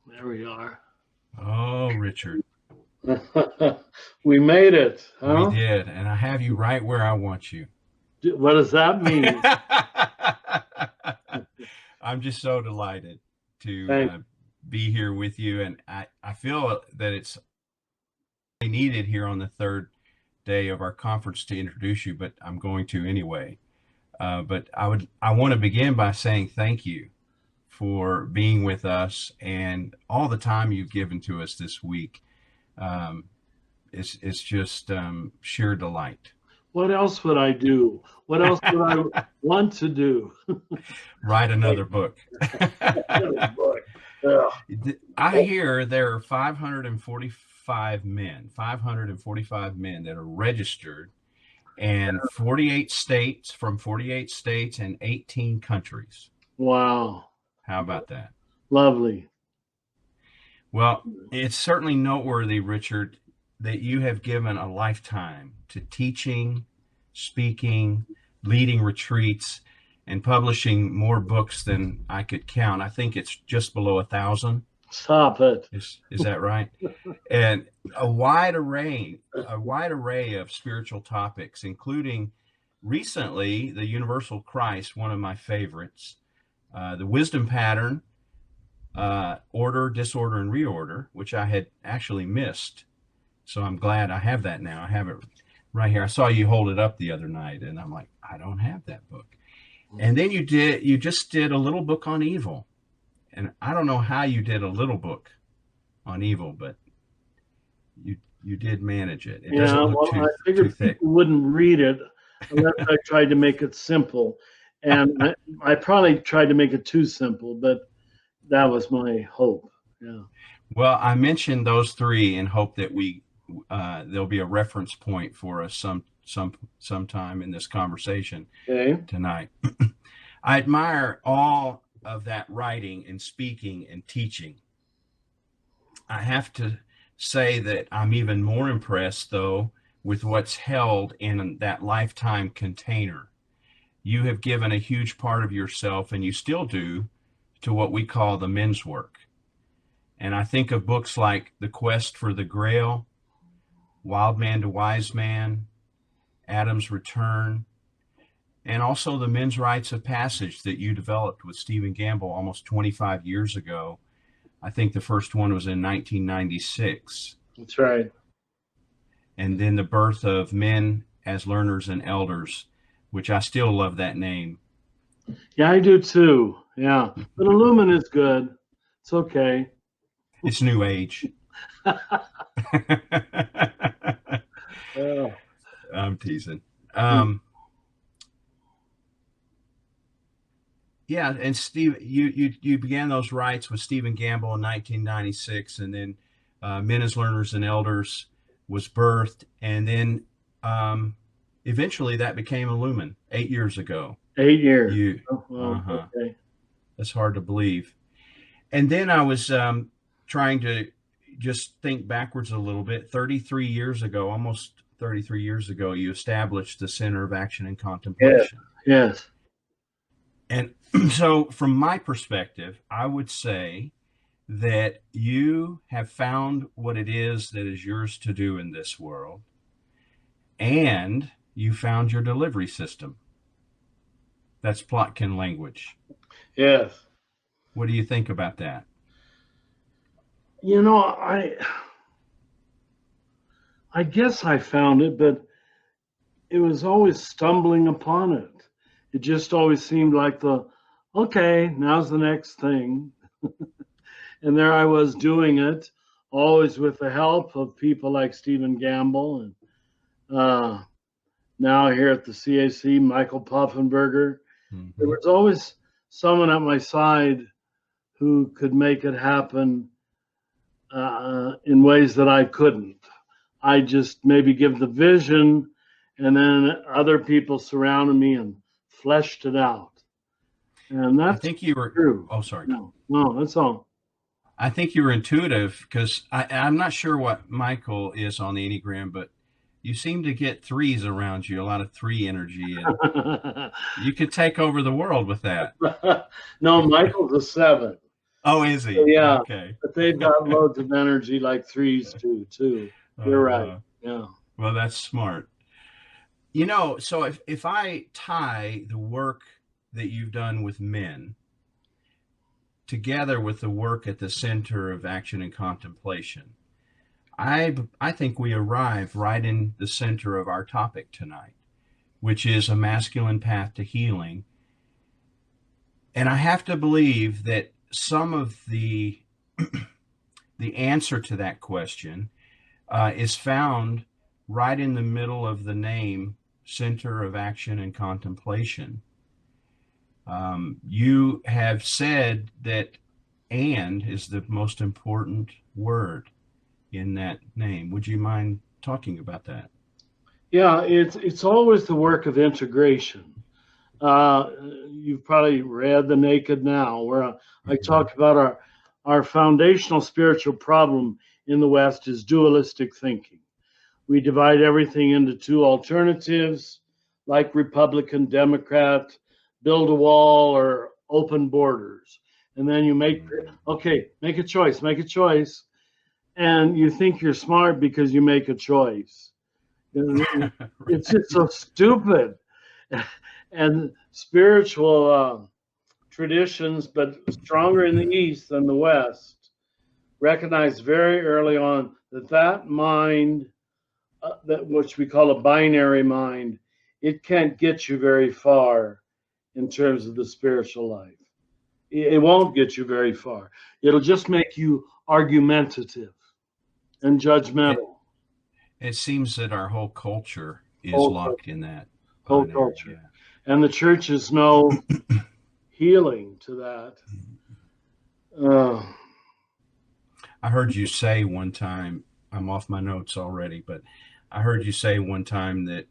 There we are. Oh, Richard, We made it, we huh? did. And I have you right where I want you. What does that mean? I'm just so delighted to Thank be here with you. And I feel that it's needed here on the third day of our conference to introduce you, but I'm going to anyway. But I want to begin by saying thank you for being with us and all the time you've given to us this week. Um, it's just sheer delight. What else would I do? What else would I want to do? Write another book. Yeah. I hear there are 545 men that are registered and 48 states from 48 states and 18 countries. Wow. How about that? Lovely. Well, it's certainly noteworthy, Richard, that you have given a lifetime to teaching, speaking, leading retreats, and publishing more books than I could count. I think it's just below 1,000. Stop it. Is that right? And a wide array of spiritual topics, including recently the Universal Christ, one of my favorites, the Wisdom Pattern, Order, Disorder, and Reorder, which I had actually missed. So I'm glad I have that now. I have it right here. I saw you hold it up the other night, and I'm like, I don't have that book. And then you just did a little book on evil. And I don't know how you did a little book on evil, but you did manage it. It Yeah, doesn't look well, I too figured thick. people wouldn't read it unless I tried to make it simple. And I probably tried to make it too simple, but that was my hope. Yeah. Well, I mentioned those three in hope that there'll be a reference point for us sometime in this conversation Okay. tonight. I admire all of that writing and speaking and teaching. I have to say that I'm even more impressed, though, with what's held in that lifetime container. You have given a huge part of yourself, and you still do, to what we call the men's work. And I think of books like The Quest for the Grail, Wild Man to Wise Man, Adam's Return, and also the men's rites of passage that you developed with Stephen Gamble almost 25 years ago. I think the first one was in 1996. That's right. And then the birth of Men as Learners and Elders, which I still love that name. Yeah, I do too. Yeah. But Illumin is good. It's okay. It's New Age. Yeah. I'm teasing. Yeah, and Steve, you began those rites with Stephen Gamble in 1996, and then Men as Learners and Elders was birthed, and then eventually that became Illumin 8 years ago. 8 years. You, Oh, well, okay. That's hard to believe. And then I was trying to just think backwards a little bit. 33 years ago, almost 33 years ago, you established the Center of Action and Contemplation. Yes. And so, from my perspective, I would say that you have found what it is that is yours to do in this world, and you found your delivery system. That's Plotkin language. Yes. What do you think about that? You know, I guess I found it, but it was always stumbling upon it. It just always seemed like okay, now's the next thing. And there I was doing it, always with the help of people like Stephen Gamble and now here at the CAC, Michael Puffenberger. Mm-hmm. There was always someone at my side who could make it happen in ways that I couldn't. I just maybe give the vision, and then other people surrounded me and fleshed it out. And that's I think you were true. Oh, sorry. No, that's all. I think you were intuitive, because I'm not sure what Michael is on the Enneagram, but you seem to get threes around you, a lot of three energy, and you could take over the world with that. No, Michael's a 7. Oh, is he? Yeah, Okay. but they've got loads of energy like threes do, too. You're right. Yeah. Well, that's smart. So if I tie the work that you've done with men together with the work at the center of action and contemplation, I think we arrive right in the center of our topic tonight, which is a masculine path to healing. And I have to believe that some of the answer to that question is found right in the middle of the name, Center of Action and Contemplation. You have said that "and" is the most important word in that name. Would you mind talking about that? Yeah, it's always the work of integration. You've probably read The Naked Now, where I talk about our foundational spiritual problem in the West is dualistic thinking. We divide everything into two alternatives, like Republican, Democrat, build a wall or open borders. And then you make a choice. And you think you're smart because you make a choice. It's just so stupid. And spiritual traditions, but stronger in the East than the West, recognized very early on that mind, that which we call a binary mind, it can't get you very far in terms of the spiritual life. It won't get you very far. It'll just make you argumentative and judgmental. It seems that our whole culture is locked in that. Whole culture. Yeah. And the church is no healing to that. I heard you say one time, I'm off my notes already, but I heard you say one time that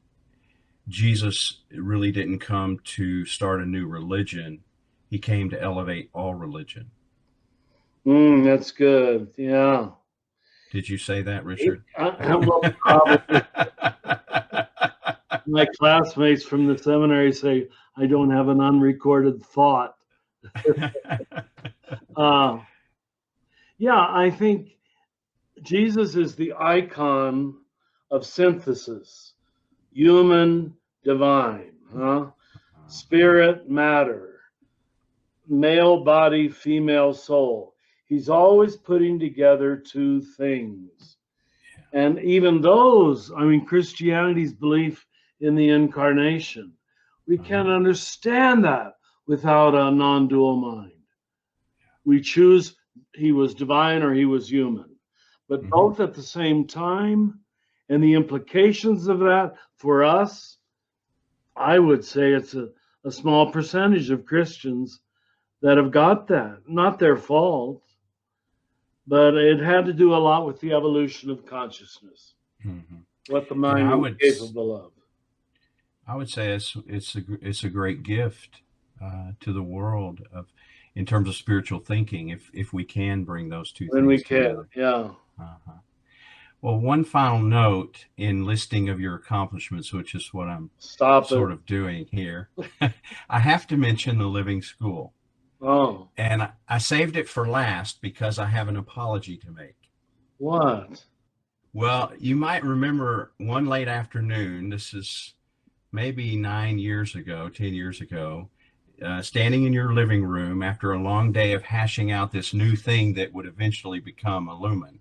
Jesus really didn't come to start a new religion. He came to elevate all religion. That's good. Yeah. Did you say that, Richard? My classmates from the seminary say I don't have an unrecorded thought. Yeah, I think Jesus is the icon of synthesis, human, divine, spirit, matter, male body, female soul. He's always putting together two things. And even those, Christianity's belief in the incarnation, we can't understand that without a non-dual mind. We choose he was divine or he was human, but both at the same time. And the implications of that for us, I would say it's a small percentage of Christians that have got that. Not their fault, but it had to do a lot with the evolution of consciousness, what the mind was capable of. I would say it's a great gift to the world in terms of spiritual thinking, if we can bring those two things we together. Can, yeah. Well, one final note in listing of your accomplishments, which is what I'm sort of doing here. I have to mention the Living School. Oh. And I saved it for last because I have an apology to make. What? Well, you might remember one late afternoon, this is maybe 10 years ago, standing in your living room after a long day of hashing out this new thing that would eventually become a lumen.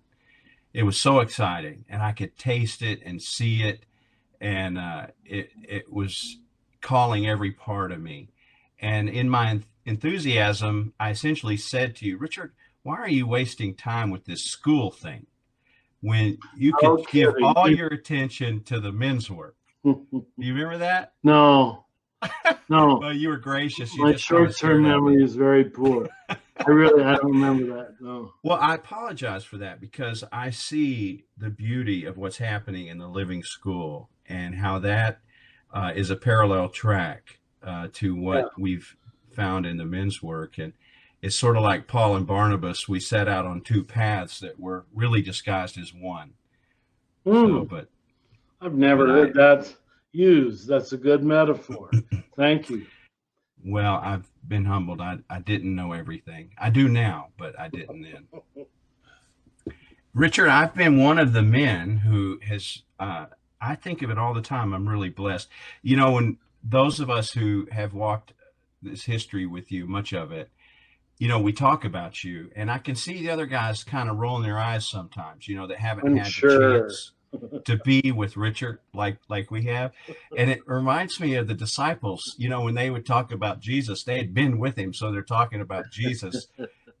It was so exciting, and I could taste it and see it, and it was calling every part of me. And in my enthusiasm, I essentially said to you, Richard, why are you wasting time with this school thing when you could give all your attention to the men's work? Do you remember that? No. Well, you were gracious. My short-term memory is very poor. I don't remember that. No. Well, I apologize for that because I see the beauty of what's happening in the Living School and how that is a parallel track to what we've found in the men's work. And it's sort of like Paul and Barnabas. We set out on two paths that were really disguised as one. But I've never heard that used. That's a good metaphor. Thank you. Well, I've been humbled. I didn't know everything. I do now, but I didn't then. Richard, I've been one of the men who has, I think of it all the time. I'm really blessed. You know, when those of us who have walked this history with you, much of it, you know, we talk about you, and I can see the other guys kind of rolling their eyes sometimes, you know, that haven't I'm had the sure. chance to be with Richard like we have. And it reminds me of the disciples, you know, when they would talk about Jesus, they had been with him, so they're talking about Jesus.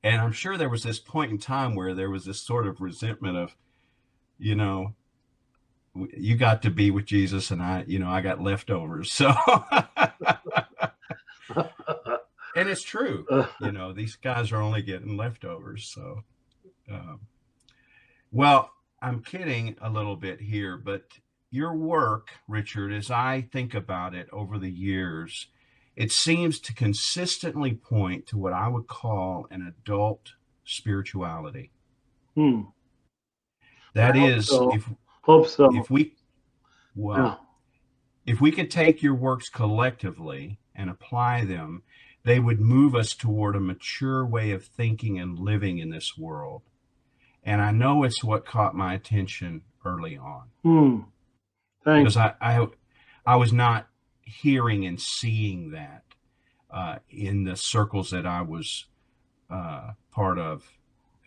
And I'm sure there was this point in time where there was this sort of resentment of, you know, you got to be with Jesus and I, you know, I got leftovers. So and it's true, you know, these guys are only getting leftovers. So well, I'm kidding a little bit here, but your work, Richard, as I think about it over the years, it seems to consistently point to what I would call an adult spirituality. That is, so. Hope so. If we, well, if we could take your works collectively and apply them, they would move us toward a mature way of thinking and living in this world. And I know it's what caught my attention early on. Thanks. Because I was not hearing and seeing that in the circles that I was part of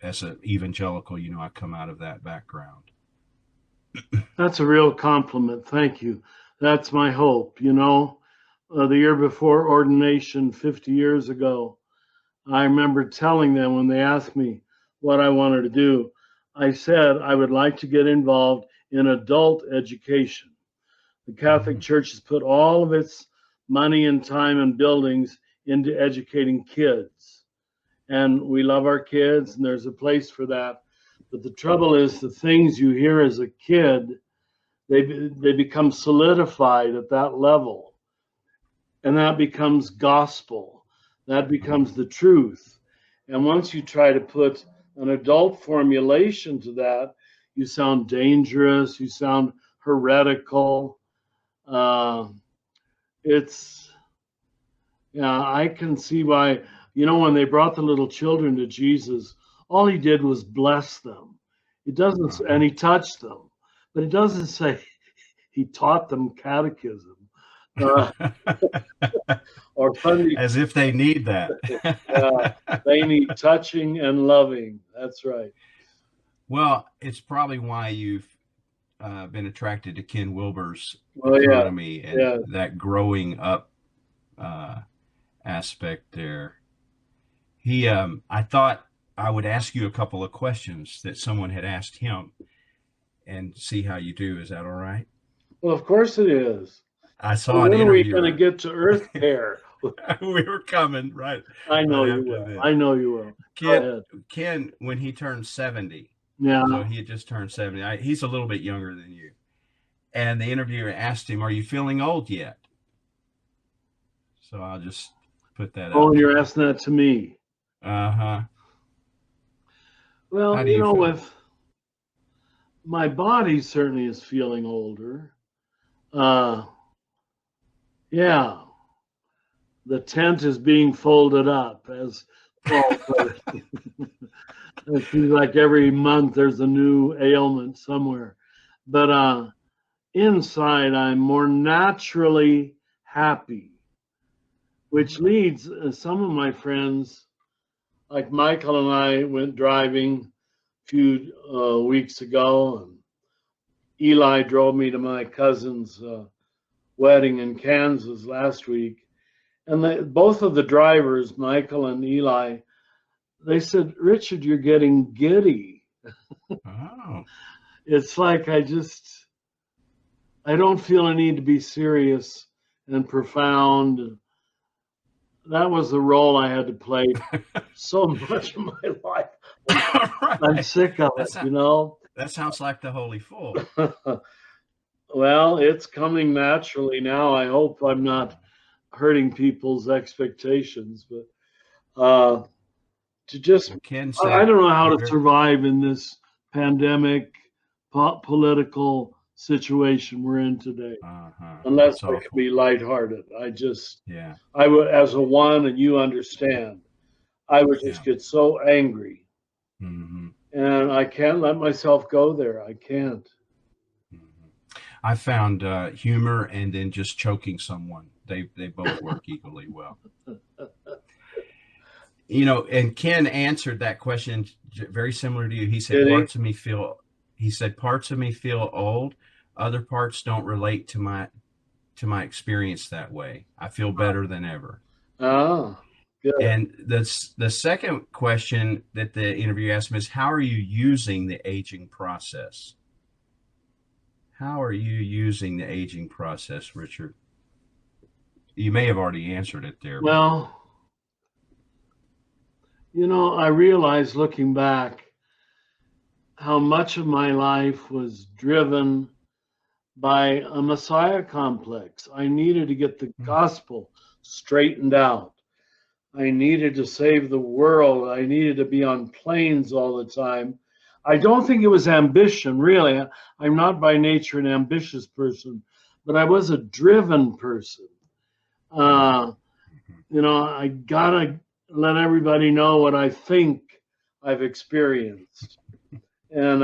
as an evangelical. You know, I come out of that background. That's a real compliment. Thank you. That's my hope. You know, the year before ordination, 50 years ago, I remember telling them when they asked me what I wanted to do, I said I would like to get involved in adult education. The Catholic Church has put all of its money and time and buildings into educating kids. And we love our kids, and there's a place for that. But the trouble is the things you hear as a kid, they become solidified at that level. And that becomes gospel. That becomes the truth. And once you try to put an adult formulation to that, you sound dangerous, you sound heretical. I can see why, you know, when they brought the little children to Jesus, all he did was bless them. It doesn't, and he touched them, but it doesn't say he taught them catechism. Or Sunday, as if they need that. They need touching and loving. That's right. Well, it's probably why you've been attracted to Ken Wilber's economy and that growing up aspect there. I thought I would ask you a couple of questions that someone had asked him and see how you do. Is that all right? Well, of course it is. I saw an interview. When are we going to get to Earth Care? We were coming, right? I know you will. I know you will. Ken, when he turned 70, so he had just turned 70. He's a little bit younger than you. And the interviewer asked him, "Are you feeling old yet?" So I'll just put that out. Oh, you're asking that to me. Uh-huh. Well, you know, with my body certainly is feeling older. The tent is being folded up, as Paul put it. It seems like every month there's a new ailment somewhere. But inside, I'm more naturally happy, which leads some of my friends, like Michael and I went driving a few weeks ago, and Eli drove me to my cousin's wedding in Kansas last week. And both of the drivers, Michael and Eli, they said, "Richard, you're getting giddy." Oh. It's like I don't feel a need to be serious and profound. That was the role I had to play so much of my life. Right. I'm sick of it, you know? That sounds like the Holy Fool. Well, it's coming naturally now. I hope I'm not hurting people's expectations, but to just, I don't know how to survive in this pandemic, political situation we're in today. Uh-huh. Unless That's I can awful. be lighthearted. Yeah. I would, as a one, and you understand, I would Yeah. just get so angry, Mm-hmm. and I can't let myself go there. I can't. Mm-hmm. I found humor and then just choking someone. They both work equally well. You know, and Ken answered that question very similar to you. He said, Did he? parts of me feel old. Other parts don't relate to my experience that way. I feel better than ever. Ah, good. And the second question that the interview asked him is, how are you using the aging process? How are you using the aging process, Richard? You may have already answered it there, but Well, I realized looking back how much of my life was driven by a Messiah complex. I needed to get the gospel straightened out. I needed to save the world. I needed to be on planes all the time. I don't think it was ambition, really. I'm not by nature an ambitious person, but I was a driven person. Uh, I gotta let everybody know what I think I've experienced. And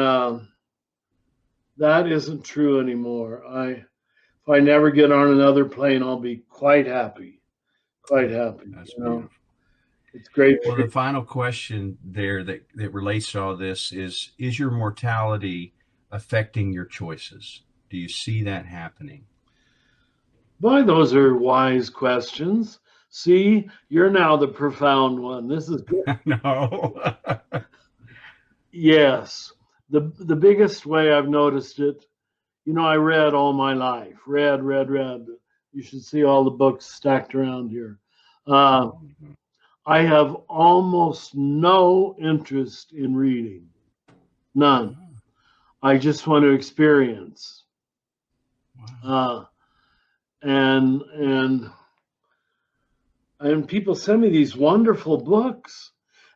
that isn't true anymore. If I never get on another plane, I'll be quite happy. Quite happy. that's beautiful. It's great. Well, the final question there that relates to all this is your mortality affecting your choices? Do you see that happening? Boy, those are wise questions. See, you're now the profound one. This is good. No. Yes. The biggest way I've noticed it, I read all my life. Read, read, read. You should see all the books stacked around here. I have almost no interest in reading. None. I just want to experience. Wow. And people send me these wonderful books,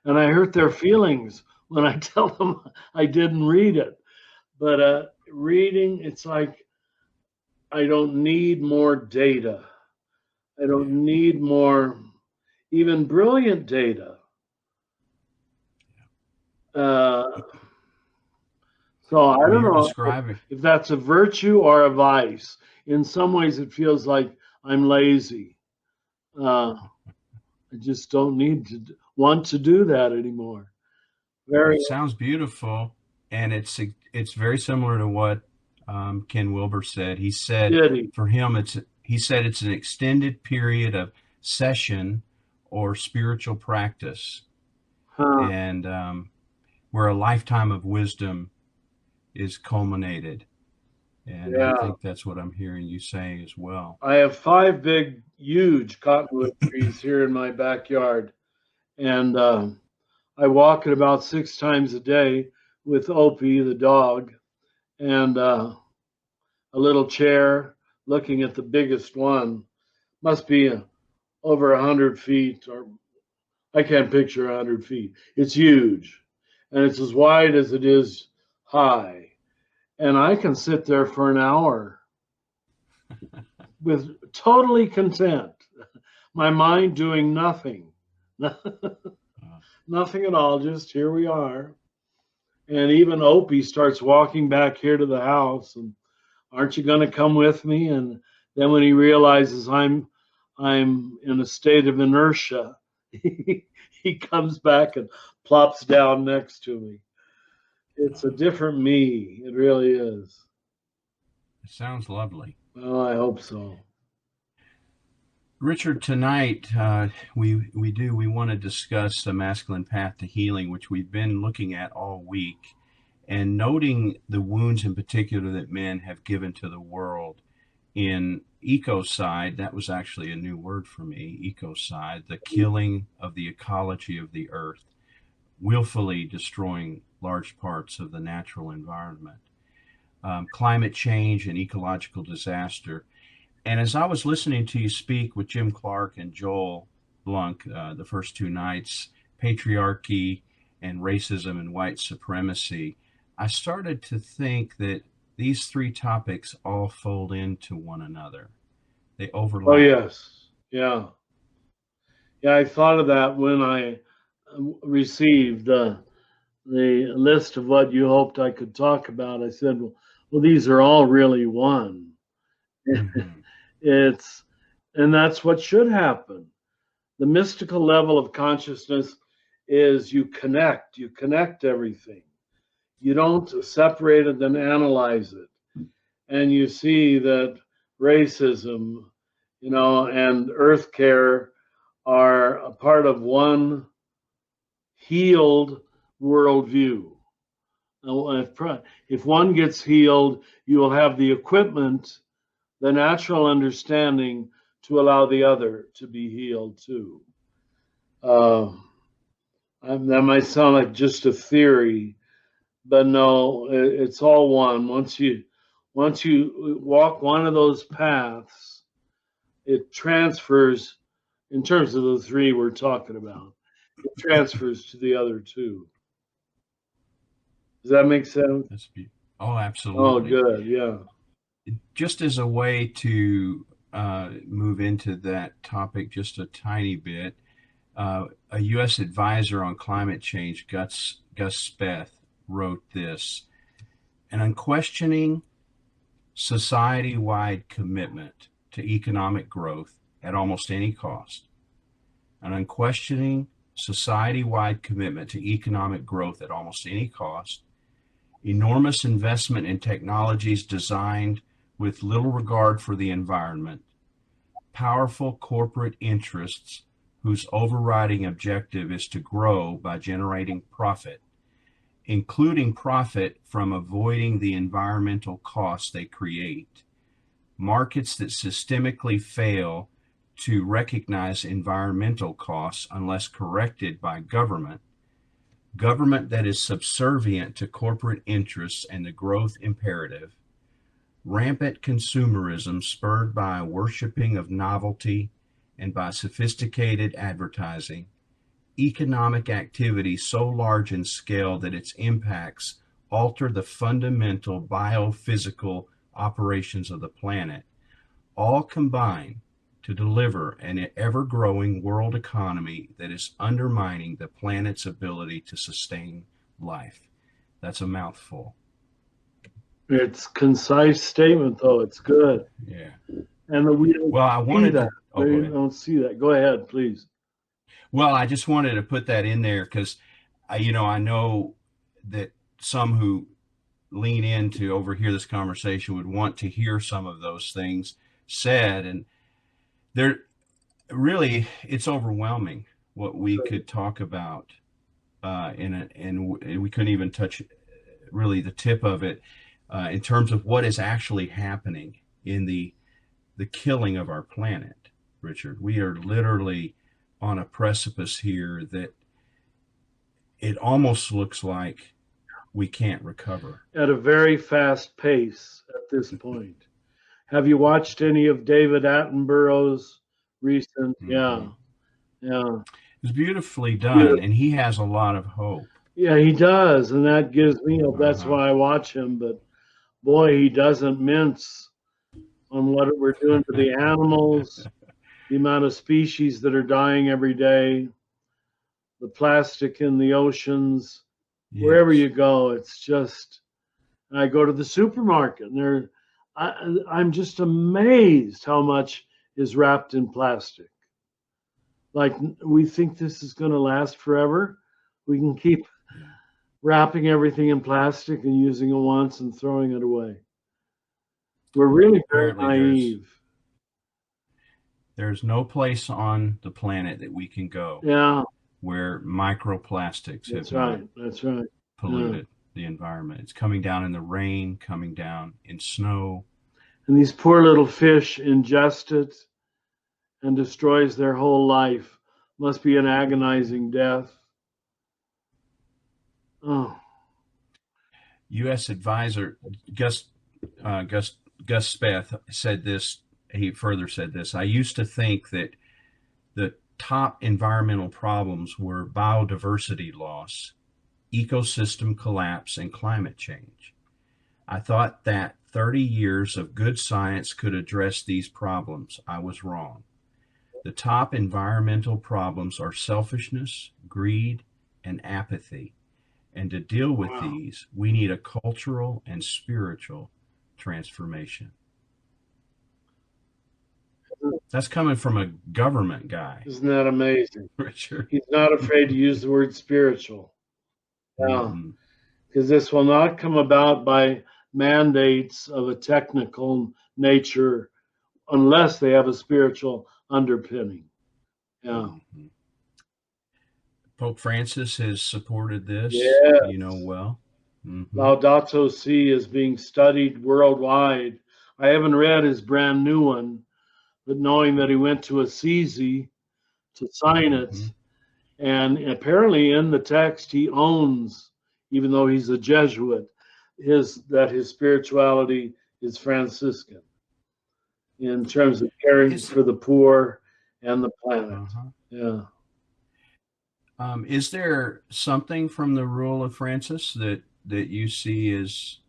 and I hurt their feelings when I tell them I didn't read it. But reading, it's like I don't need more data. I don't need more, even brilliant data. So I don't know if that's a virtue or a vice. In some ways, it feels like I'm lazy. I just don't need to want to do that anymore. It sounds beautiful, and it's very similar to what Ken Wilber said. He said for him it's an extended period of session or spiritual practice, and where a lifetime of wisdom is culminated. And I think that's what I'm hearing you saying as well. I have 5 big, huge cottonwood trees here in my backyard, and I walk it about 6 times a day with Opie, the dog, and a little chair looking at the biggest one. Must be over 100 feet, or I can't picture 100 feet. It's huge, and it's as wide as it is high. And I can sit there for an hour with totally content, my mind doing nothing. Nothing at all, just here we are. And even Opie starts walking back here to the house, and aren't you going to come with me? And then when he realizes I'm in a state of inertia, he comes back and plops down next to me. It's a different me. It really is. It sounds lovely. Well, I hope so. Richard, tonight we want to discuss the masculine path to healing, which we've been looking at all week, and noting the wounds in particular that men have given to the world in ecocide. That was actually a new word for me, ecocide, the killing of the ecology of the earth, willfully destroying large parts of the natural environment, climate change and ecological disaster. And as I was listening to you speak with Jim Clark and Joel Blunk the first 2 nights, patriarchy and racism and white supremacy, I started to think that these three topics all fold into one another. They overlap. Oh, yes. Yeah. Yeah, I thought of that when I received the list of what you hoped I could talk about. I said, well, these are all really one. Mm-hmm. It's, and that's what should happen. The mystical level of consciousness is you connect everything. You don't separate it and analyze it. And you see that racism, and earth care are a part of one healed worldview. Now, if one gets healed, you will have the equipment, the natural understanding to allow the other to be healed too. That might sound like just a theory, but no, it's all one. Once you walk one of those paths, it transfers. In terms of the three we're talking about, it transfers to the other two. Does that make sense? Oh, absolutely. Oh, good. Yeah. Just as a way to move into that topic just a tiny bit, a U.S. advisor on climate change, Gus Speth, wrote this: an unquestioning society-wide commitment to economic growth at almost any cost. An unquestioning society-wide commitment to economic growth at almost any cost. Enormous investment in technologies designed with little regard for the environment. Powerful corporate interests whose overriding objective is to grow by generating profit, including profit from avoiding the environmental costs they create. Markets that systemically fail to recognize environmental costs unless corrected by government. Government that is subservient to corporate interests and the growth imperative. Rampant consumerism spurred by worshiping of novelty and by sophisticated advertising. Economic activity so large in scale that its impacts alter the fundamental biophysical operations of the planet, all combine to deliver an ever-growing world economy that is undermining the planet's ability to sustain life. That's a mouthful. It's a concise statement, though. It's good. Yeah. And we don't see that. We don't see that. Go ahead, please. Well, I just wanted to put that in there because, I know that some who lean in to overhear this conversation would want to hear some of those things said, and it's overwhelming what we could talk about, and we couldn't even touch really the tip of it in terms of what is actually happening in the killing of our planet, Richard. We are literally on a precipice here that it almost looks like we can't recover. At a very fast pace at this point. Have you watched any of David Attenborough's recent? Mm-hmm. Yeah. It's beautifully done, and he has a lot of hope. Yeah, he does, and that gives me hope. That's why I watch him. But boy, he doesn't mince on what we're doing to the animals, the amount of species that are dying every day, the plastic in the oceans. Yes. Wherever you go, it's just. I go to the supermarket, and I'm just amazed how much is wrapped in plastic. Like, we think this is going to last forever. We can keep wrapping everything in plastic and using it once and throwing it away. We're really very naive. There's no place on the planet that we can go where microplastics have not polluted the environment. It's coming down in the rain, coming down in snow. And these poor little fish ingest it and destroys their whole life. Must be an agonizing death. Oh. U.S. advisor Gus Speth said this. He further said this: I used to think that the top environmental problems were biodiversity loss, ecosystem collapse, and climate change. I thought that 30 years of good science could address these problems. I was wrong. The top environmental problems are selfishness, greed, and apathy. And to deal with Wow. these, we need a cultural and spiritual transformation. That's coming from a government guy, Isn't that amazing? Richard. He's not afraid to use the word spiritual. Yeah. Mhm. Because this will not come about by mandates of a technical nature unless they have a spiritual underpinning. Yeah. Mhm. Pope Francis has supported this, Yeah. you know, well. Mhm. Laudato Si is being studied worldwide. I haven't read his brand new one, but knowing that he went to Assisi to sign it, Mhm. and apparently in the text he owns, even though he's a Jesuit, that his spirituality is Franciscan in terms of caring Is, for the poor and the planet. uh-huh. Yeah. Is there something from the rule of Francis that you see as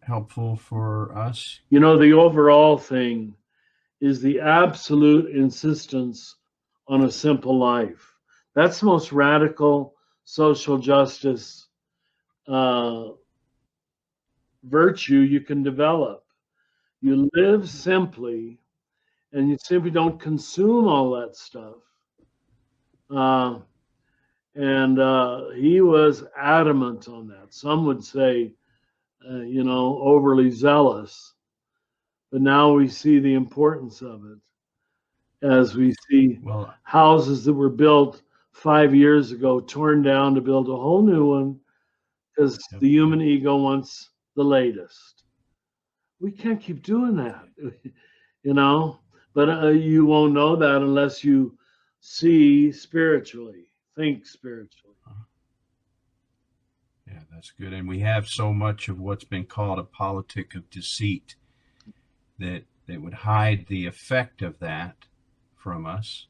helpful for us? You know, the overall thing is the absolute insistence on a simple life. That's the most radical social justice uh, virtue you can develop. You live simply and you simply don't consume all that stuff. Uh, and he was adamant on that. Some would say, overly zealous. But now we see the importance of it as we see Well, houses that were built 5 years ago torn down to build a whole new one because yep. the human ego wants the latest. We can't keep doing that, you know. But you won't know that unless you see spiritually, think spiritually. Yeah, that's good. And we have so much of what's been called a politic of deceit that would hide the effect of that from us.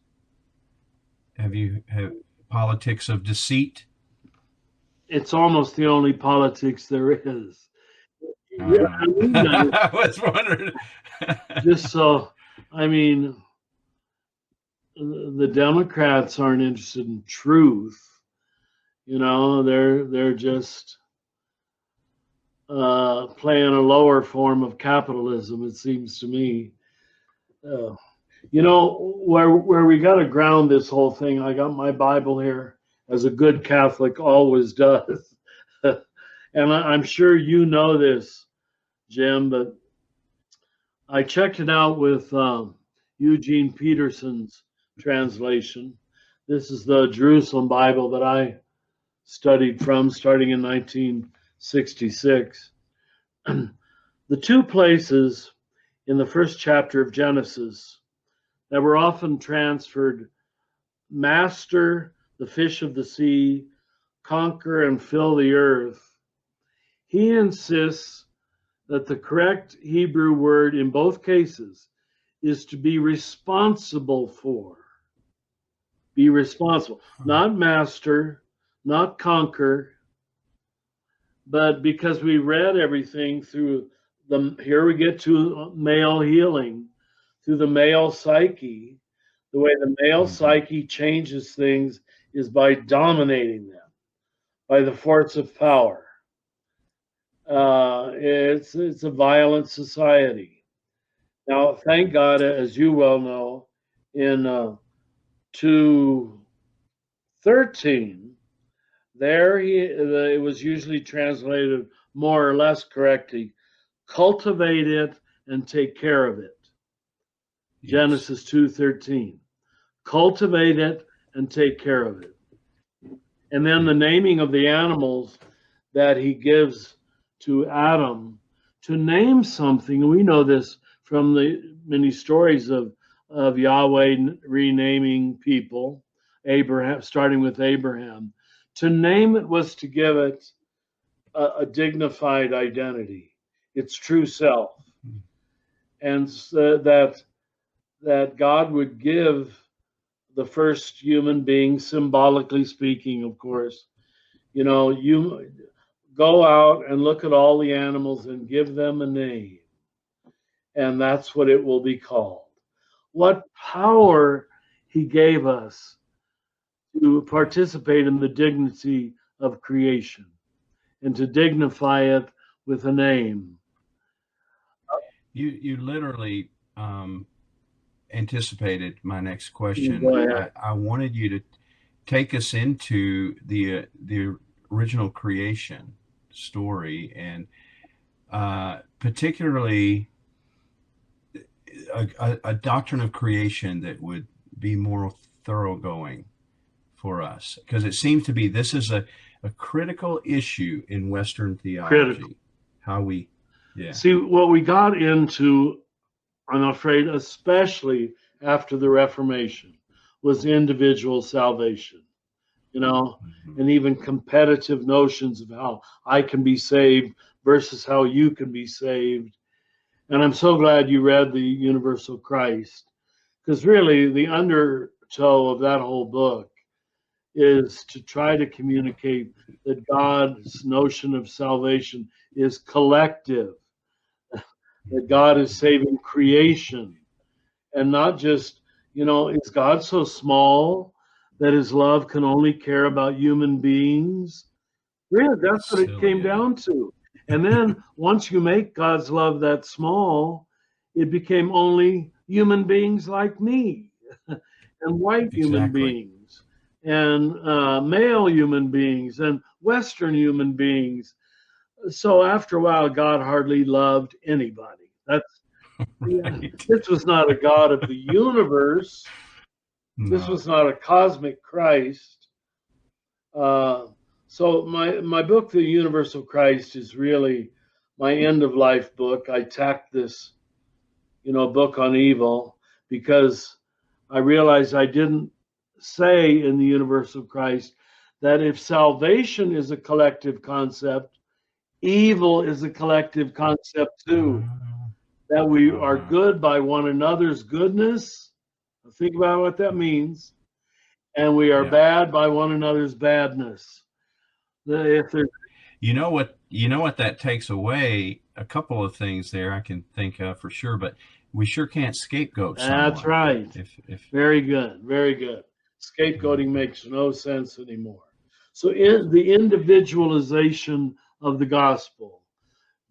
Have politics of deceit? It's almost the only politics there is. Yeah, I mean that I was wondering. just so, I mean, the Democrats aren't interested in truth. You know, they're just playing a lower form of capitalism. It seems to me. Uh, where we got to ground this whole thing. I got my Bible here, as a good Catholic always does, and I'm sure you know this, Jim, but I checked it out with Eugene Peterson's translation. This is the Jerusalem Bible that I studied from starting in 1966. The two places in the first chapter of Genesis that were often transferred master the fish of the sea, conquer and fill the earth. He insists that the correct Hebrew word in both cases is to be responsible for. Be responsible, not master, not conquer, but because we read everything through here we get to male healing, through the male psyche. The way the male psyche changes things is by dominating them, by the force of power. It's a violent society. Now, thank God, as you well know, in 2:13, it was usually translated more or less correctly, cultivate it and take care of it. Yes. Genesis 2:13. Cultivate it and take care of it. And then the naming of the animals that he gives to Adam, to name something, we know this from the many stories of Yahweh renaming people, Abraham, starting with Abraham. To name it was to give it a dignified identity, its true self. And so that God would give the first human being, symbolically speaking, of course, go out and look at all the animals and give them a name, and that's what it will be called. What power he gave us to participate in the dignity of creation and to dignify it with a name. You literally anticipated my next Go question. ahead. I wanted you to take us into the original creation story, and particularly a doctrine of creation that would be more thoroughgoing for us, because it seems to be this is a critical issue in Western theology. Critical. How we, See, what we got into, I'm afraid, especially after the Reformation, was individual salvation, you know, and even competitive notions of how I can be saved versus how you can be saved. And I'm so glad you read the Universal Christ, because really the undertow of that whole book is to try to communicate that God's notion of salvation is collective, that God is saving creation, and not just, you know, is God so small that his love can only care about human beings? Really, that's what it came down to. And then once you make God's love that small, it became only human beings like me and white human beings and male human beings and Western human beings. So after a while, God hardly loved anybody. That's right. This was not a God of the universe. No. This was not a cosmic Christ. So my book, The Universal Christ, is really my end of life book. I tacked this, you know, book on evil because I realized I didn't say in The Universal Christ that if salvation is a collective concept, evil is a collective concept too. That we are good by one another's goodness. Think about what that means. And we are bad by one another's badness. If you know what that takes away, a couple of things there I can think of for sure, but we sure can't scapegoat someone. That's right. If very good, very good. Scapegoating makes no sense anymore. So the individualization of the gospel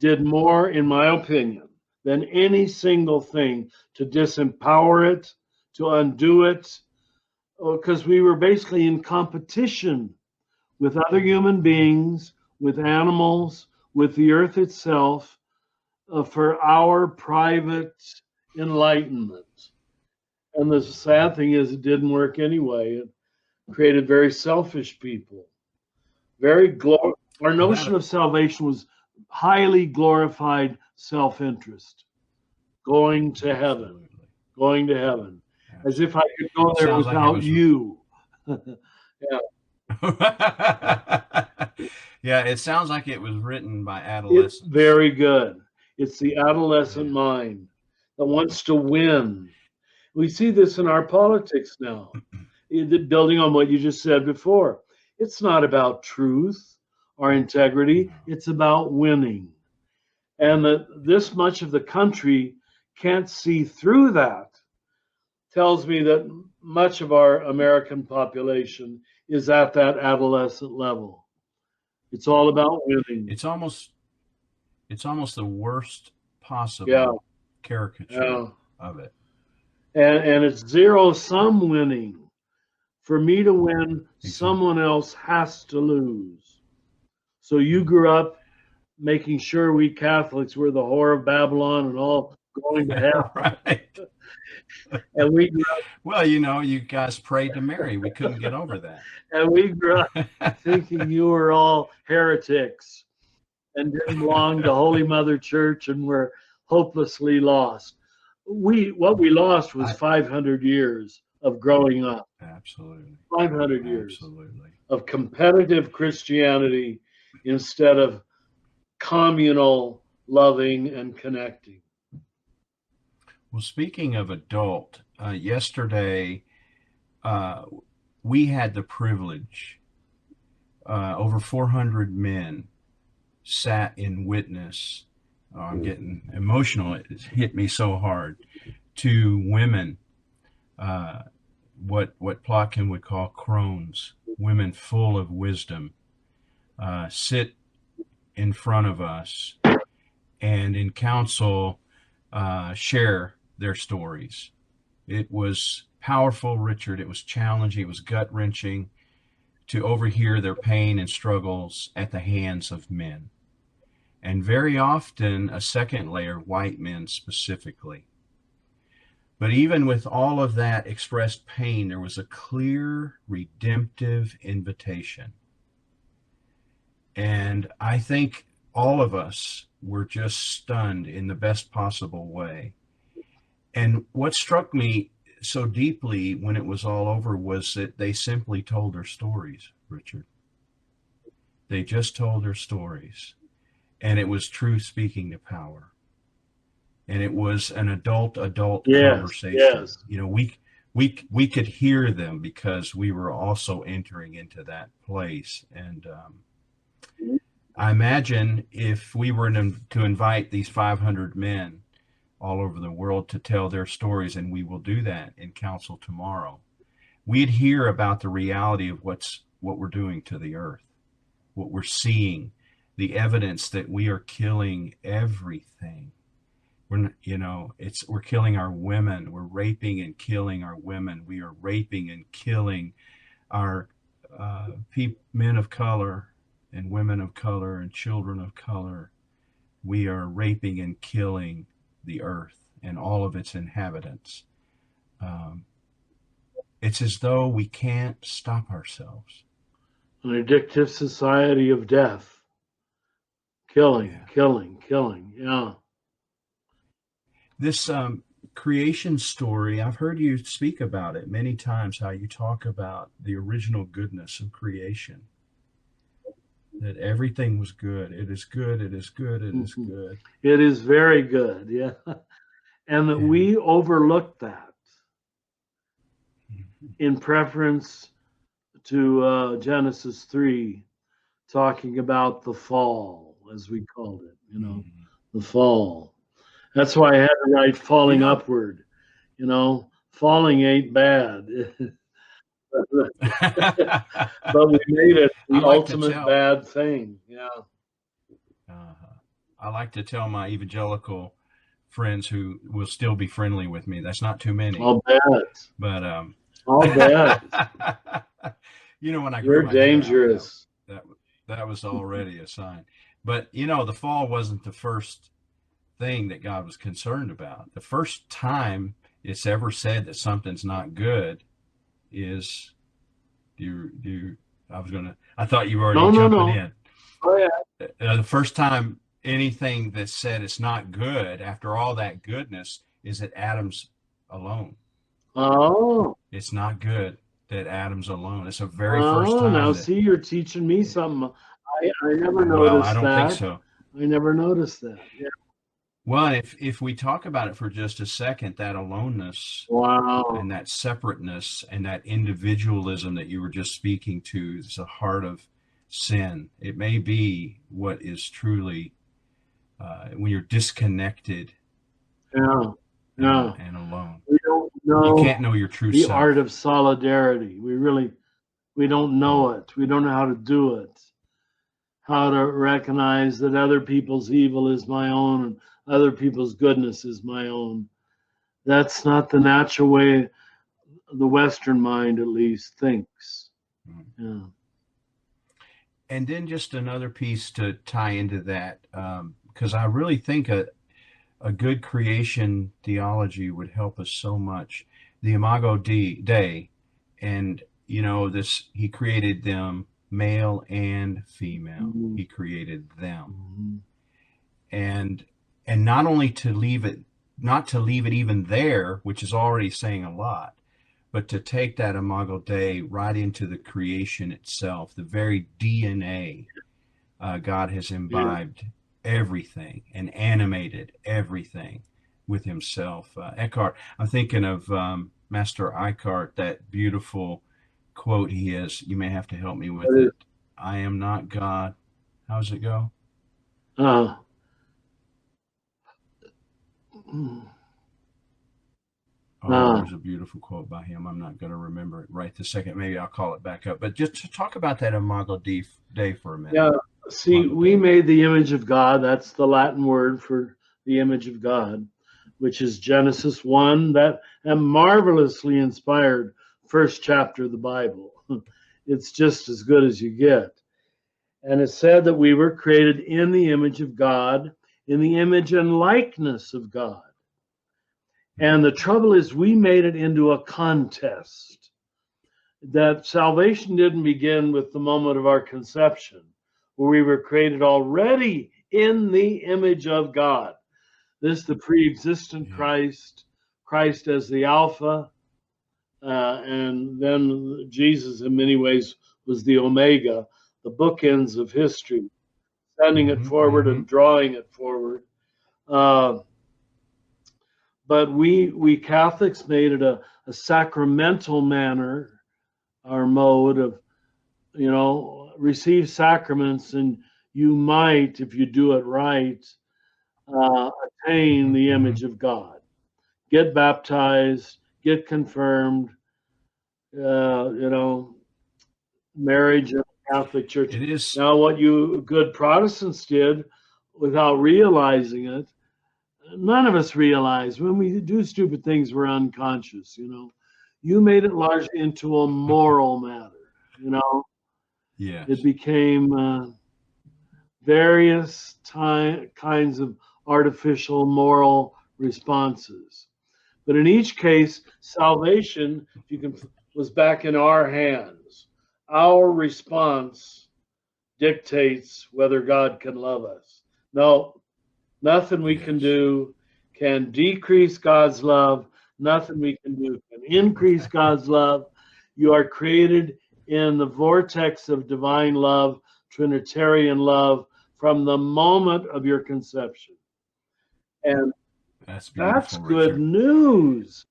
did more, in my opinion, than any single thing to disempower it, to undo it, because we were basically in competition with other human beings, with animals, with the earth itself, for our private enlightenment. And the sad thing is, it didn't work anyway. It created very selfish people. Our notion of salvation was highly glorified self-interest, going to heaven, going to heaven, as if I could go there without you. Yeah, it sounds like it was written by adolescents. It's very good. It's the adolescent mind that wants to win. We see this in our politics now, building on what you just said before. It's not about truth or integrity. It's about winning. And that this much of the country can't see through that tells me that much of our American population is at that adolescent level. It's all about winning. It's almost the worst possible caricature of it. And it's zero-sum winning. For me to win, someone else has to lose. So you grew up making sure we Catholics were the whore of Babylon and all going to hell. Right. And we grew up, well, you know, you guys prayed to Mary. We couldn't get over that. And we grew up thinking you were all heretics and didn't belong to Holy Mother Church and were hopelessly lost. What we lost was 500 years of growing up. Absolutely. 500 years of competitive Christianity instead of communal loving and connecting. Well, speaking of adult, yesterday we had the privilege, over 400 men sat in witness. Oh, I'm getting emotional. It hit me so hard. To women, what Plotkin would call crones, women full of wisdom, sit in front of us and in council share their stories. It was powerful, Richard. It was challenging. It was gut-wrenching to overhear their pain and struggles at the hands of men. And very often a second layer, white men specifically. But even with all of that expressed pain, there was a clear redemptive invitation. And I think all of us were just stunned in the best possible way. And what struck me so deeply when it was all over was that they simply told their stories, Richard. They just told their stories. And it was truth speaking to power. And it was an adult conversation. Yes. You know, we could hear them because we were also entering into that place. And I imagine if we were to invite these 500 men all over the world to tell their stories, and we will do that in council tomorrow, we'd hear about the reality of what we're doing to the earth, what we're seeing, the evidence that we are killing everything. We're killing our women. We're raping and killing our women. We are raping and killing our men of color and women of color and children of color. We are raping and killing the earth and all of its inhabitants. It's as though we can't stop ourselves. An addictive society of death. Killing. Yeah. This creation story, I've heard you speak about it many times, how you talk about the original goodness of creation. That everything was good. It is good. It is good. It is good. It is very good. Yeah. And that we overlooked that in preference to Genesis 3, talking about the fall, as we called it, the fall. That's why I had to write falling upward. Falling ain't bad. But we made it the ultimate bad thing. Yeah. I like to tell my evangelical friends who will still be friendly with me. That's not too many. I'll bet. But I'll bet. When I You're dangerous. That was already a sign. But the fall wasn't the first thing that God was concerned about. The first time it's ever said that something's not good is I thought you were already jumping in. Oh yeah. The first time anything that's said it's not good after all that goodness is that Adam's alone. Oh. It's not good that Adam's alone. It's the very first time. Now see, you're teaching me something. I never noticed that. Well, I don't think so. I never noticed that. Yeah. Well, if we talk about it for just a second, that aloneness, and that separateness and that individualism that you were just speaking to is the heart of sin. It may be what is truly when you're disconnected and alone. We don't know. You can't know your true self. The art of solidarity. We don't know it. We don't know how to do it. How to recognize that other people's evil is my own and other people's goodness is my own. That's not the natural way the Western mind, at least, thinks. Yeah. And then just another piece to tie into that, because I really think a good creation theology would help us so much. The Imago Dei, and he created them male and female. He created them. And not only not to leave it even there, which is already saying a lot, but to take that Imago Dei right into the creation itself, the very DNA. God has imbibed everything and animated everything with himself. Eckhart, I'm thinking of Master Eckhart, that beautiful quote he has. You may have to help me with it. I am not God. How does it go? Uh, Oh, there's a beautiful quote by him. I'm not going to remember it right this second. Maybe I'll call it back up. But just to talk about that Imago Dei for a minute. yeah. See, Imago we Dei. made the image of God. That's the Latin word for the image of God, which is Genesis 1, that and marvelously inspired first chapter of the Bible. It's just as good as you get. And it said that we were created in the image of God, in the image and likeness of God. And the trouble is, we made it into a contest. That salvation didn't begin with the moment of our conception, where we were created already in the image of God. This is the pre-existent Christ, Christ as the Alpha, and then Jesus in many ways was the Omega, the bookends of history, sending it forward and drawing it forward. But we Catholics made it a sacramental manner, our mode of, receive sacraments, and you might, if you do it right, attain the image of God. Get baptized, get confirmed, marriage in the Catholic Church. It is. Now, what you good Protestants did, without realizing it, none of us realize when we do stupid things, we're unconscious. You made it largely into a moral matter. Yes. It became various kinds of artificial moral responses. But in each case, salvation, was back in our hands. Our response dictates whether God can love us. No, nothing we can do can decrease God's love. Nothing we can do can increase God's love. You are created in the vortex of divine love, Trinitarian love, from the moment of your conception. And that's good news.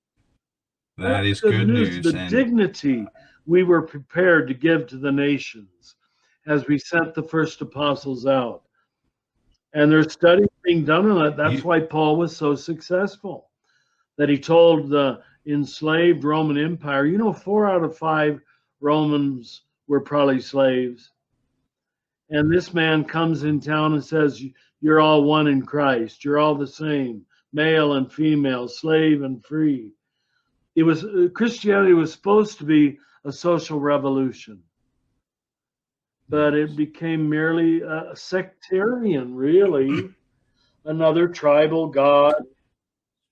That is good news. The dignity we were prepared to give to the nations as we sent the first apostles out. And there's studies being done on it. That's why Paul was so successful, that he told the enslaved Roman Empire, 4 out of 5 Romans were probably slaves. And this man comes in town and says, you're all one in Christ. You're all the same, male and female, slave and free. Christianity was supposed to be a social revolution, but it became merely a sectarian, really, another tribal god.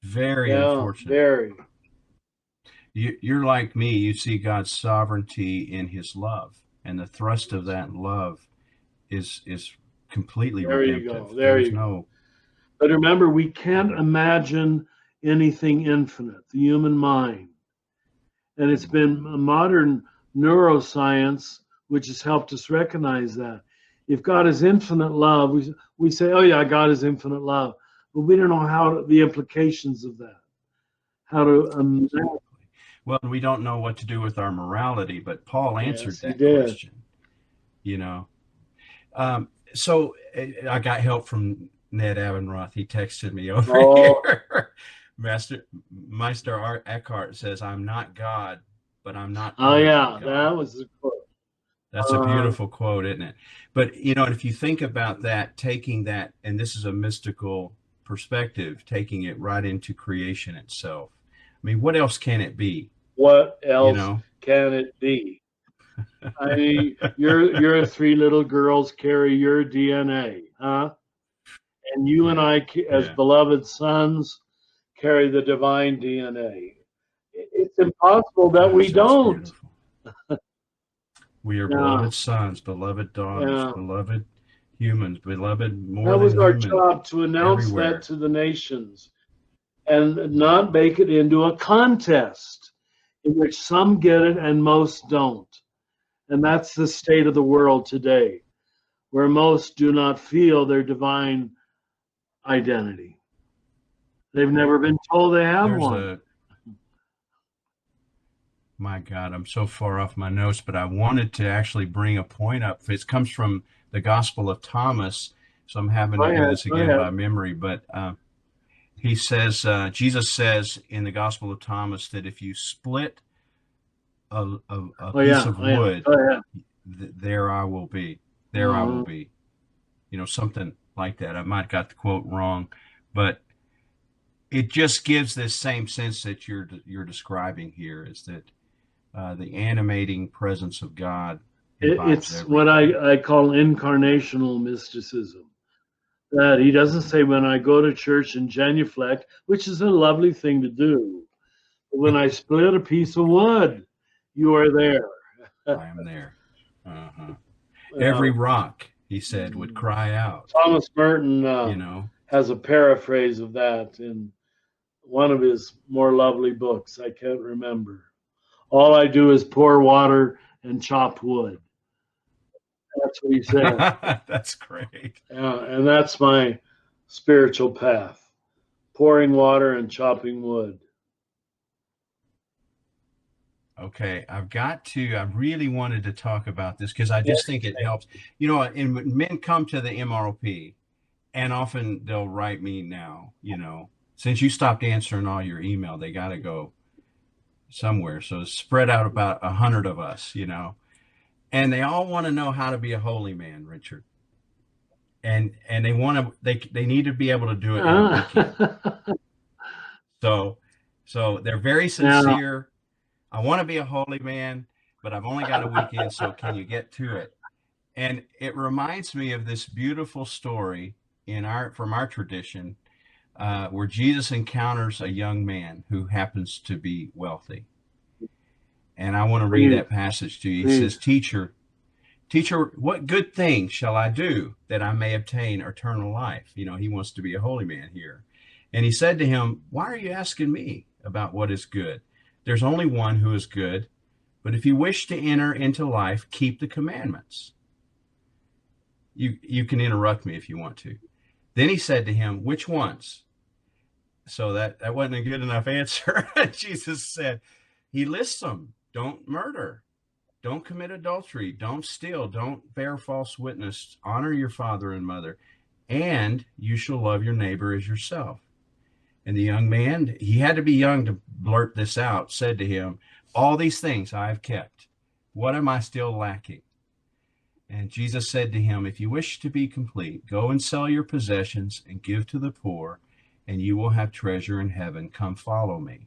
Very unfortunate. Very. You're like me. You see God's sovereignty in His love, and the thrust of that love is completely redemptive. There you go. But remember, we can't imagine anything infinite, the human mind. And it's been modern neuroscience which has helped us recognize that. If God is infinite love, we say, oh yeah, God is infinite love. But we don't know the implications of that. How to well, we don't know what to do with our morality, but Paul answered that question. So I got help from Ned Abendroth. He texted me over here. Meister Eckhart says, I'm not God, but I'm not. Oh, yeah, that was the quote. That's a beautiful quote, isn't it? But, if you think about that, taking that, and this is a mystical perspective, taking it right into creation itself. I mean, what else can it be? What else can it be? I mean, your 3 little girls carry your DNA, huh? And you and I, as beloved sons, carry the divine DNA. It's impossible that we don't. We are beloved sons, beloved daughters, beloved humans, beloved more than humans. That was our job, to announce that to the nations and not make it into a contest in which some get it and most don't. And that's the state of the world today, where most do not feel their divine identity. They've never been told they have one. My God, I'm so far off my notes, but I wanted to actually bring a point up. It comes from the Gospel of Thomas, so I'm having to do this again by memory. But he says, Jesus says in the Gospel of Thomas that if you split a piece of wood, there I will be. There I will be. You know, something like that. I might have got the quote wrong, but it just gives this same sense that you're describing here, is that the animating presence of God. It's what I call incarnational mysticism. That he doesn't say, when I go to church and genuflect, which is a lovely thing to do. But when I split a piece of wood, you are there. I am there. Every rock, he said, would cry out. Thomas Merton, has a paraphrase of that in one of his more lovely books. I can't remember. All I do is pour water and chop wood. That's what he said. That's great. And that's my spiritual path, pouring water and chopping wood. Okay, I really wanted to talk about this because I just think it helps. You know, and when men come to the MROP, and often they'll write me now, you know, since you stopped answering all your email, they got to go somewhere. So it's spread out about 100 of us, you know. And they all want to know how to be a holy man, Richard. And they want to, they need to be able to do it in a weekend. So they're very sincere. I want to be a holy man, but I've only got a weekend, so can you get to it? And it reminds me of this beautiful story from our tradition, where Jesus encounters a young man who happens to be wealthy. And I want to read that passage to you. He says, Teacher, what good thing shall I do that I may obtain eternal life? You know, he wants to be a holy man here. And he said to him, why are you asking me about what is good? There's only one who is good. But if you wish to enter into life, keep the commandments. You can interrupt me if you want to. Then he said to him, which ones? So that wasn't a good enough answer. Jesus said, he lists them. Don't murder, don't commit adultery, don't steal, don't bear false witness, honor your father and mother, and you shall love your neighbor as yourself. And the young man, he had to be young to blurt this out, said to him, all these things I have kept. What am I still lacking? And Jesus said to him, if you wish to be complete, go and sell your possessions and give to the poor, and you will have treasure in heaven. Come follow me.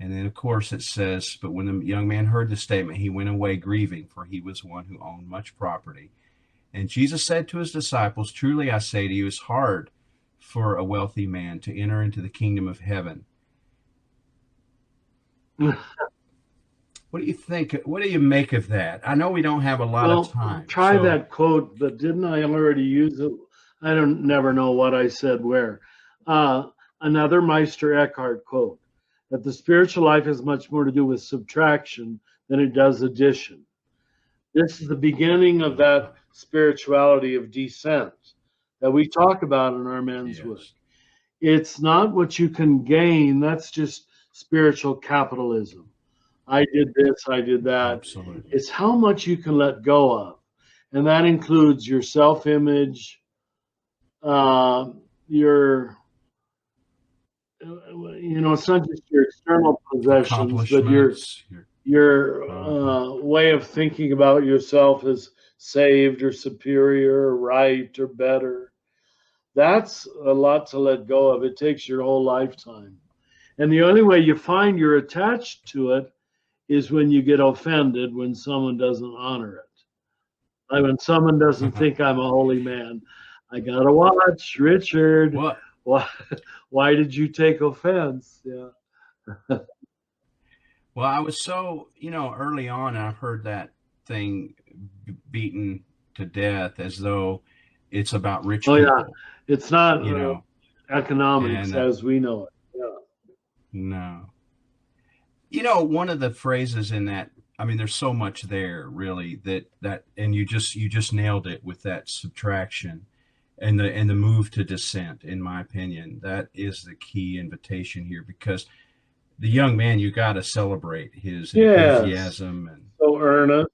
And then, of course, it says, but when the young man heard the statement, he went away grieving, for he was one who owned much property. And Jesus said to his disciples, truly I say to you, it's hard for a wealthy man to enter into the kingdom of heaven. What do you think? What do you make of that? I know we don't have a lot of time. Try that quote, but didn't I already use it? I never know what I said where. Another Meister Eckhart quote, that the spiritual life has much more to do with subtraction than it does addition. This is the beginning of that spirituality of descent that we talk about in our men's work. It's not what you can gain. That's just spiritual capitalism. I did this, I did that. Absolutely. It's how much you can let go of. And that includes your self-image, your, it's not just your external possessions, but your way of thinking about yourself as saved or superior or right or better. That's a lot to let go of. It takes your whole lifetime. And the only way you find you're attached to it is when you get offended when someone doesn't honor it. Like when someone doesn't think I'm a holy man. I gotta watch, Richard. What? Why did you take offense? Yeah. Well, I was so, early on, I've heard that thing beaten to death as though it's about rich people. Yeah. It's not, economics as we know it. Yeah. No. One of the phrases in that, there's so much there really that and you just nailed it with that subtraction and the move to descent. In my opinion, that is the key invitation here, because the young man, you got to celebrate his enthusiasm and so earnest.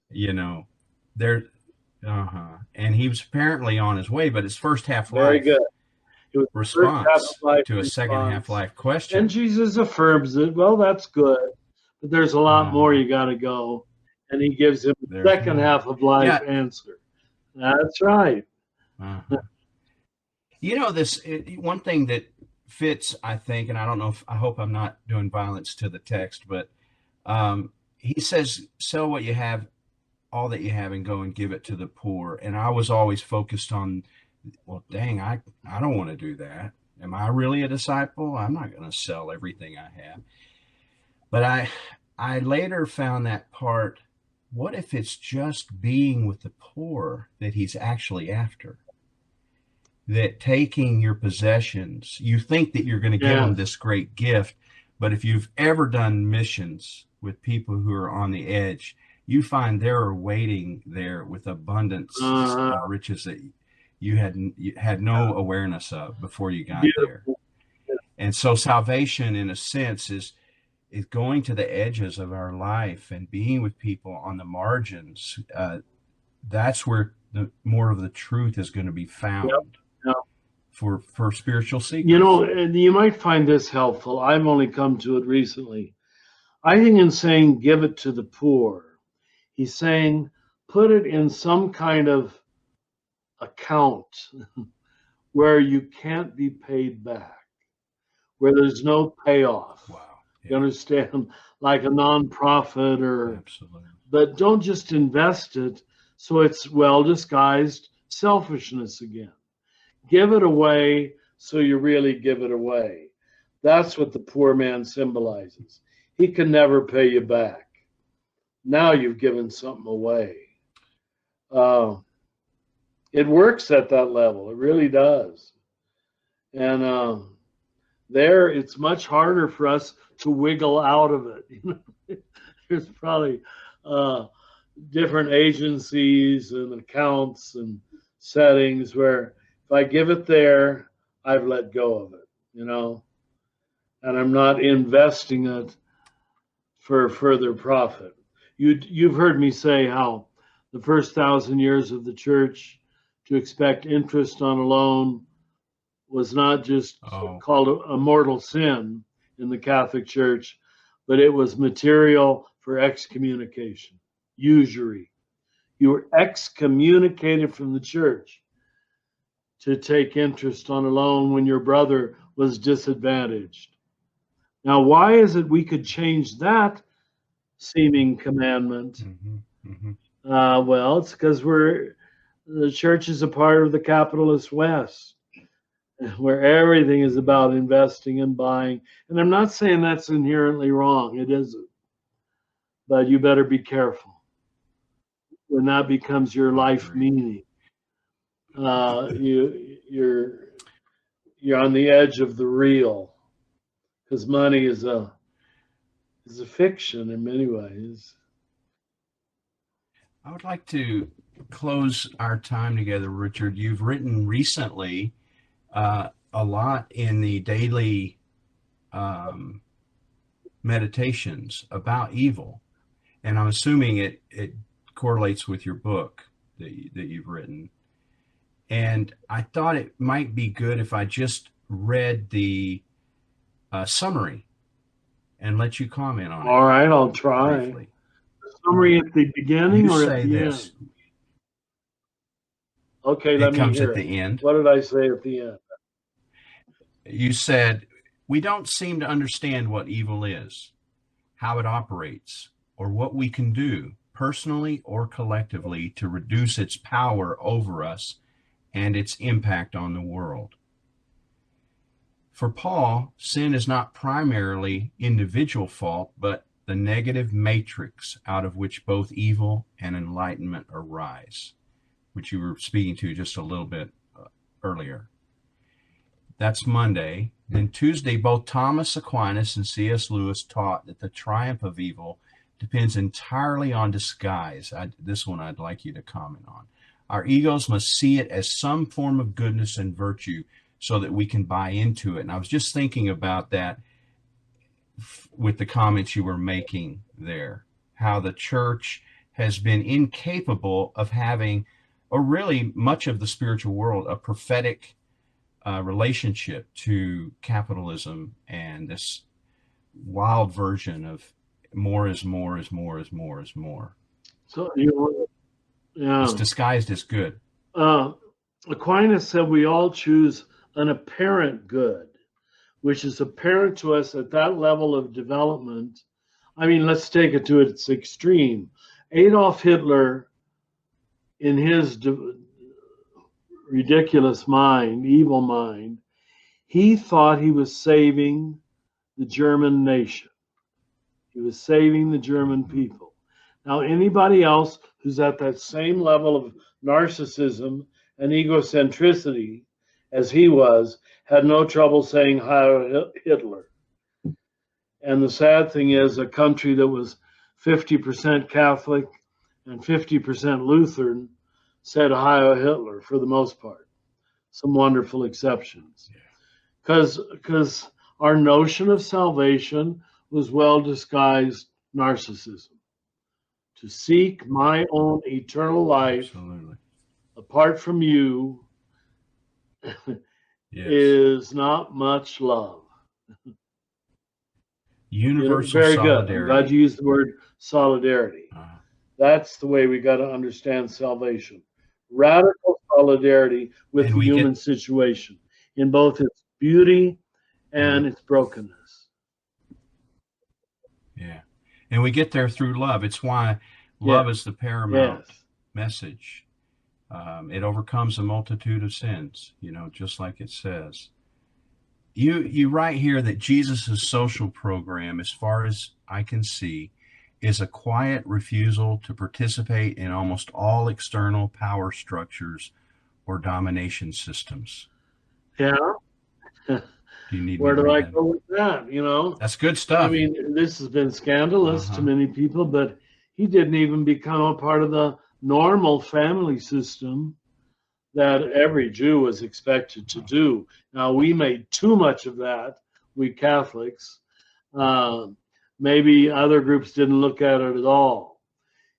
And he was apparently on his way, but his first Very half-life good. It was the first response half-life to a second response. half-life And question. Jesus affirms it. Well, that's good. But there's a lot more Uh-huh. you got to go. And he gives him a There's second more. half of life Yeah. answer. That's right. Uh-huh. One thing that fits, I think, and I don't know if, I hope I'm not doing violence to the text, but he says, sell what you have, all that you have, and go and give it to the poor. And I was always focused on, well, dang, I don't want to do that. Am I really a disciple? I'm not going to sell everything I have. But I later found that part, what if it's just being with the poor that he's actually after? That taking your possessions, you think that you're going to give them Yes. this great gift, but if you've ever done missions with people who are on the edge, you find they're waiting there with abundance Uh, of riches that you had no awareness of before you got there. beautiful. And so salvation, in a sense, is going to the edges of our life and being with people on the margins. That's where more of the truth is going to be Yep. found Yep. for spiritual You know, seekers. and you might find this helpful. I've only come to it recently. I think in saying give it to the poor, he's saying put it in some kind of account where you can't be paid back, where there's no payoff. Wow. You Yeah, understand? Like a nonprofit or, absolutely. but don't just invest it so it's well disguised selfishness again. Give it away so you really give it away. That's what the poor man symbolizes. He can never pay you back. Now you've given something away. Uh, it works at that level. It really does. And there, it's much harder for us to wiggle out of it. There's probably uh, different agencies and accounts and settings where if I give it there, I've let go of it, and I'm not investing it for further profit. You've heard me say how the first 1,000 years of the church to expect interest on a loan was not just Oh, called a mortal sin in the Catholic Church, but it was material for excommunication, usury. You were excommunicated from the church to take interest on a loan when your brother was disadvantaged. Now, why is it we could change that seeming commandment? mm-hmm, mm-hmm. Well, it's because the church is a part of the capitalist West, where everything is about investing and buying. And I'm not saying that's inherently wrong. It isn't. But you better be careful when that becomes your I life agree. meaning. You're on the edge of the real because money is a fiction in many ways. I would like to close our time together, Richard. You've written recently a lot in the daily um, meditations about evil, and I'm assuming it correlates with your book that you've written. And I thought it might be good if I just read the summary and let you comment on it All right, I'll try. briefly. Summary at the beginning You or at say the end? this, Okay, it let me comes hear at it. the end. What did I say at the end? You said, we don't seem to understand what evil is, how it operates, or what we can do, personally or collectively, to reduce its power over us and its impact on the world. For Paul, sin is not primarily individual fault, but the negative matrix out of which both evil and enlightenment arise, which you were speaking to just a little bit earlier. That's Monday. Then Tuesday, both Thomas Aquinas and C.S. Lewis taught that the triumph of evil depends entirely on disguise. This one I'd like you to comment on. Our egos must see it as some form of goodness and virtue so that we can buy into it. And I was just thinking about that with the comments you were making there, how the church has been incapable of having or really much of the spiritual world, a prophetic relationship to capitalism and this wild version of more is more is more is more is more. So, It's disguised as good. Aquinas said we all choose an apparent good, which is apparent to us at that level of development. I mean, let's take it to its extreme. Adolf Hitler, in his ridiculous mind, evil mind, he thought he was saving the German nation. He was saving the German people. Now, anybody else who's at that same level of narcissism and egocentricity as he was had no trouble saying Heil Hitler. And the sad thing is, a country that was 50% Catholic and 50% Lutheran said Heil Hitler for the most part. Some wonderful exceptions. Because our notion of salvation was well disguised narcissism. To seek my own eternal life Absolutely. apart from you is not much love. Universal very solidarity. Good. I'm glad you used the word solidarity. That's the way we got to understand salvation. Radical solidarity with the human situation in both its beauty and its brokenness. Yeah. And we get there through love. It's why love is the paramount message. It overcomes a multitude of sins, just like it says. You write here that Jesus' social program, as far as I can see, is a quiet refusal to participate in almost all external power structures or domination systems. Yeah. Where do I go with that? That's good stuff. I mean, this has been scandalous to many people, but he didn't even become a part of the normal family system that every Jew was expected to do. Now, we made too much of that, we Catholics. Maybe other groups didn't look at it at all.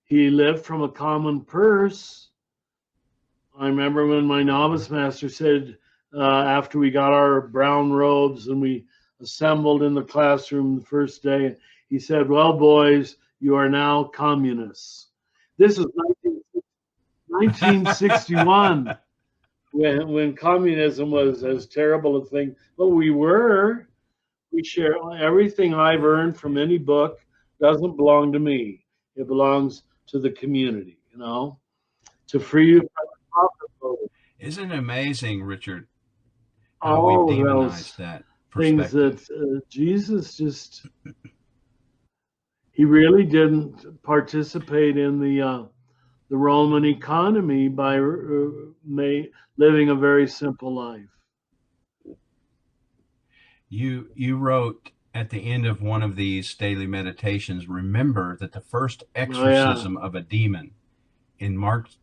He lived from a common purse. I remember when my novice master said, after we got our brown robes and we assembled in the classroom the first day, he said, "Well, boys, you are now communists." This is 1961, when communism was as terrible a thing. But we share everything I've earned from any book doesn't belong to me. It belongs to the community, to free you from the profit motive. Isn't it amazing, Richard, how we've demonized that things that Jesus just, he really didn't participate in the Roman economy by living a very simple life. You wrote at the end of one of these daily meditations, remember that the first exorcism of a demon in Mark's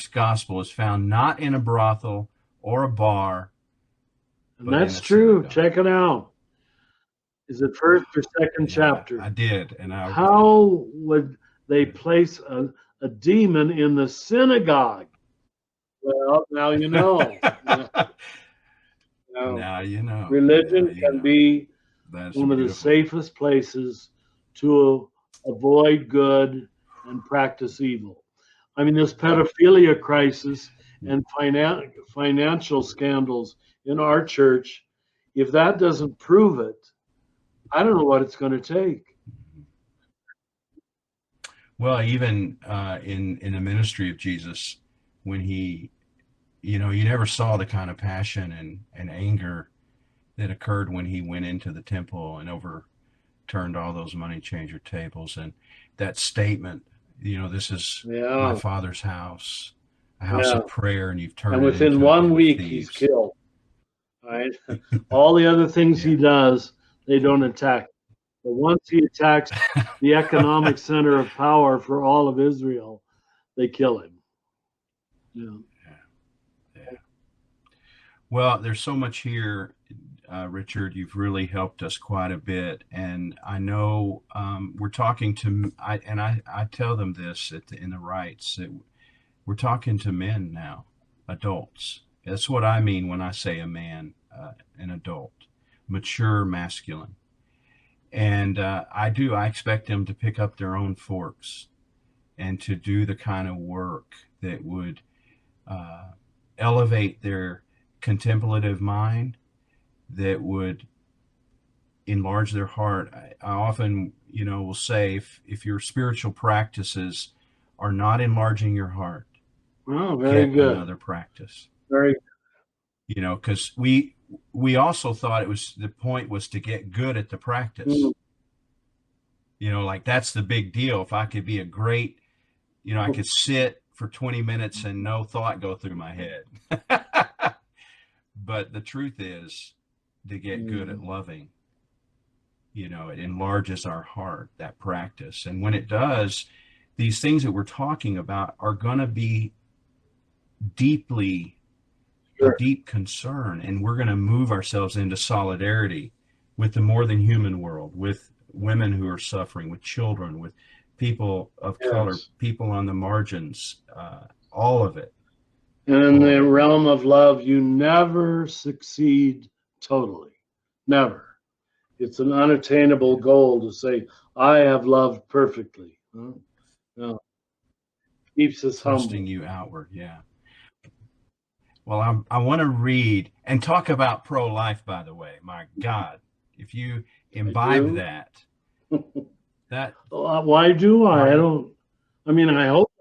gospel is found not in a brothel or a bar. And that's true. Synagogue. Check it out. Is it first or second chapter? I did. And how would they place a demon in the synagogue? Well, now you know. Now you know. Religion can be one of the safest places to avoid good and practice evil. I mean, this pedophilia crisis and financial scandals in our church, if that doesn't prove it, I don't know what it's going to take. Well, even in the ministry of Jesus, when he, you never saw the kind of passion and anger that occurred when he went into the temple and overturned all those money changer tables. And that statement, this is my Father's house, a house of prayer, and you've turned it into a den of thieves. And within 1 week, he's killed. Right? All the other things he does, they don't attack. But once he attacks the economic center of power for all of Israel, they kill him. Yeah. Well, there's so much here, Richard. You've really helped us quite a bit, and I know we're talking to. I tell them this in the rites that We're talking to men now, adults. That's what I mean when I say a man, an adult, mature masculine. And I expect them to pick up their own forks and to do the kind of work that would elevate their contemplative mind, that would enlarge their heart. I often, will say if your spiritual practices are not enlarging your heart, Oh, very get good. another practice. Very Because we also thought the point was to get good at the practice. Like that's the big deal. If I could be a great, I could sit for 20 minutes and no thought go through my head. But the truth is, to get good at loving, it enlarges our heart, that practice. And when it does, these things that we're talking about are going to be a deep concern, and we're going to move ourselves into solidarity with the more than human world, with women who are suffering, with children, with people of color, people on the margins, all of it. And in the realm of love, you never succeed totally. Never. It's an unattainable goal to say, I have loved perfectly. No. Keeps us thrusting humble. You outward, yeah. Well, I want to read and talk about pro-life, by the way. My God, if you imbibe that. Why do I? I hope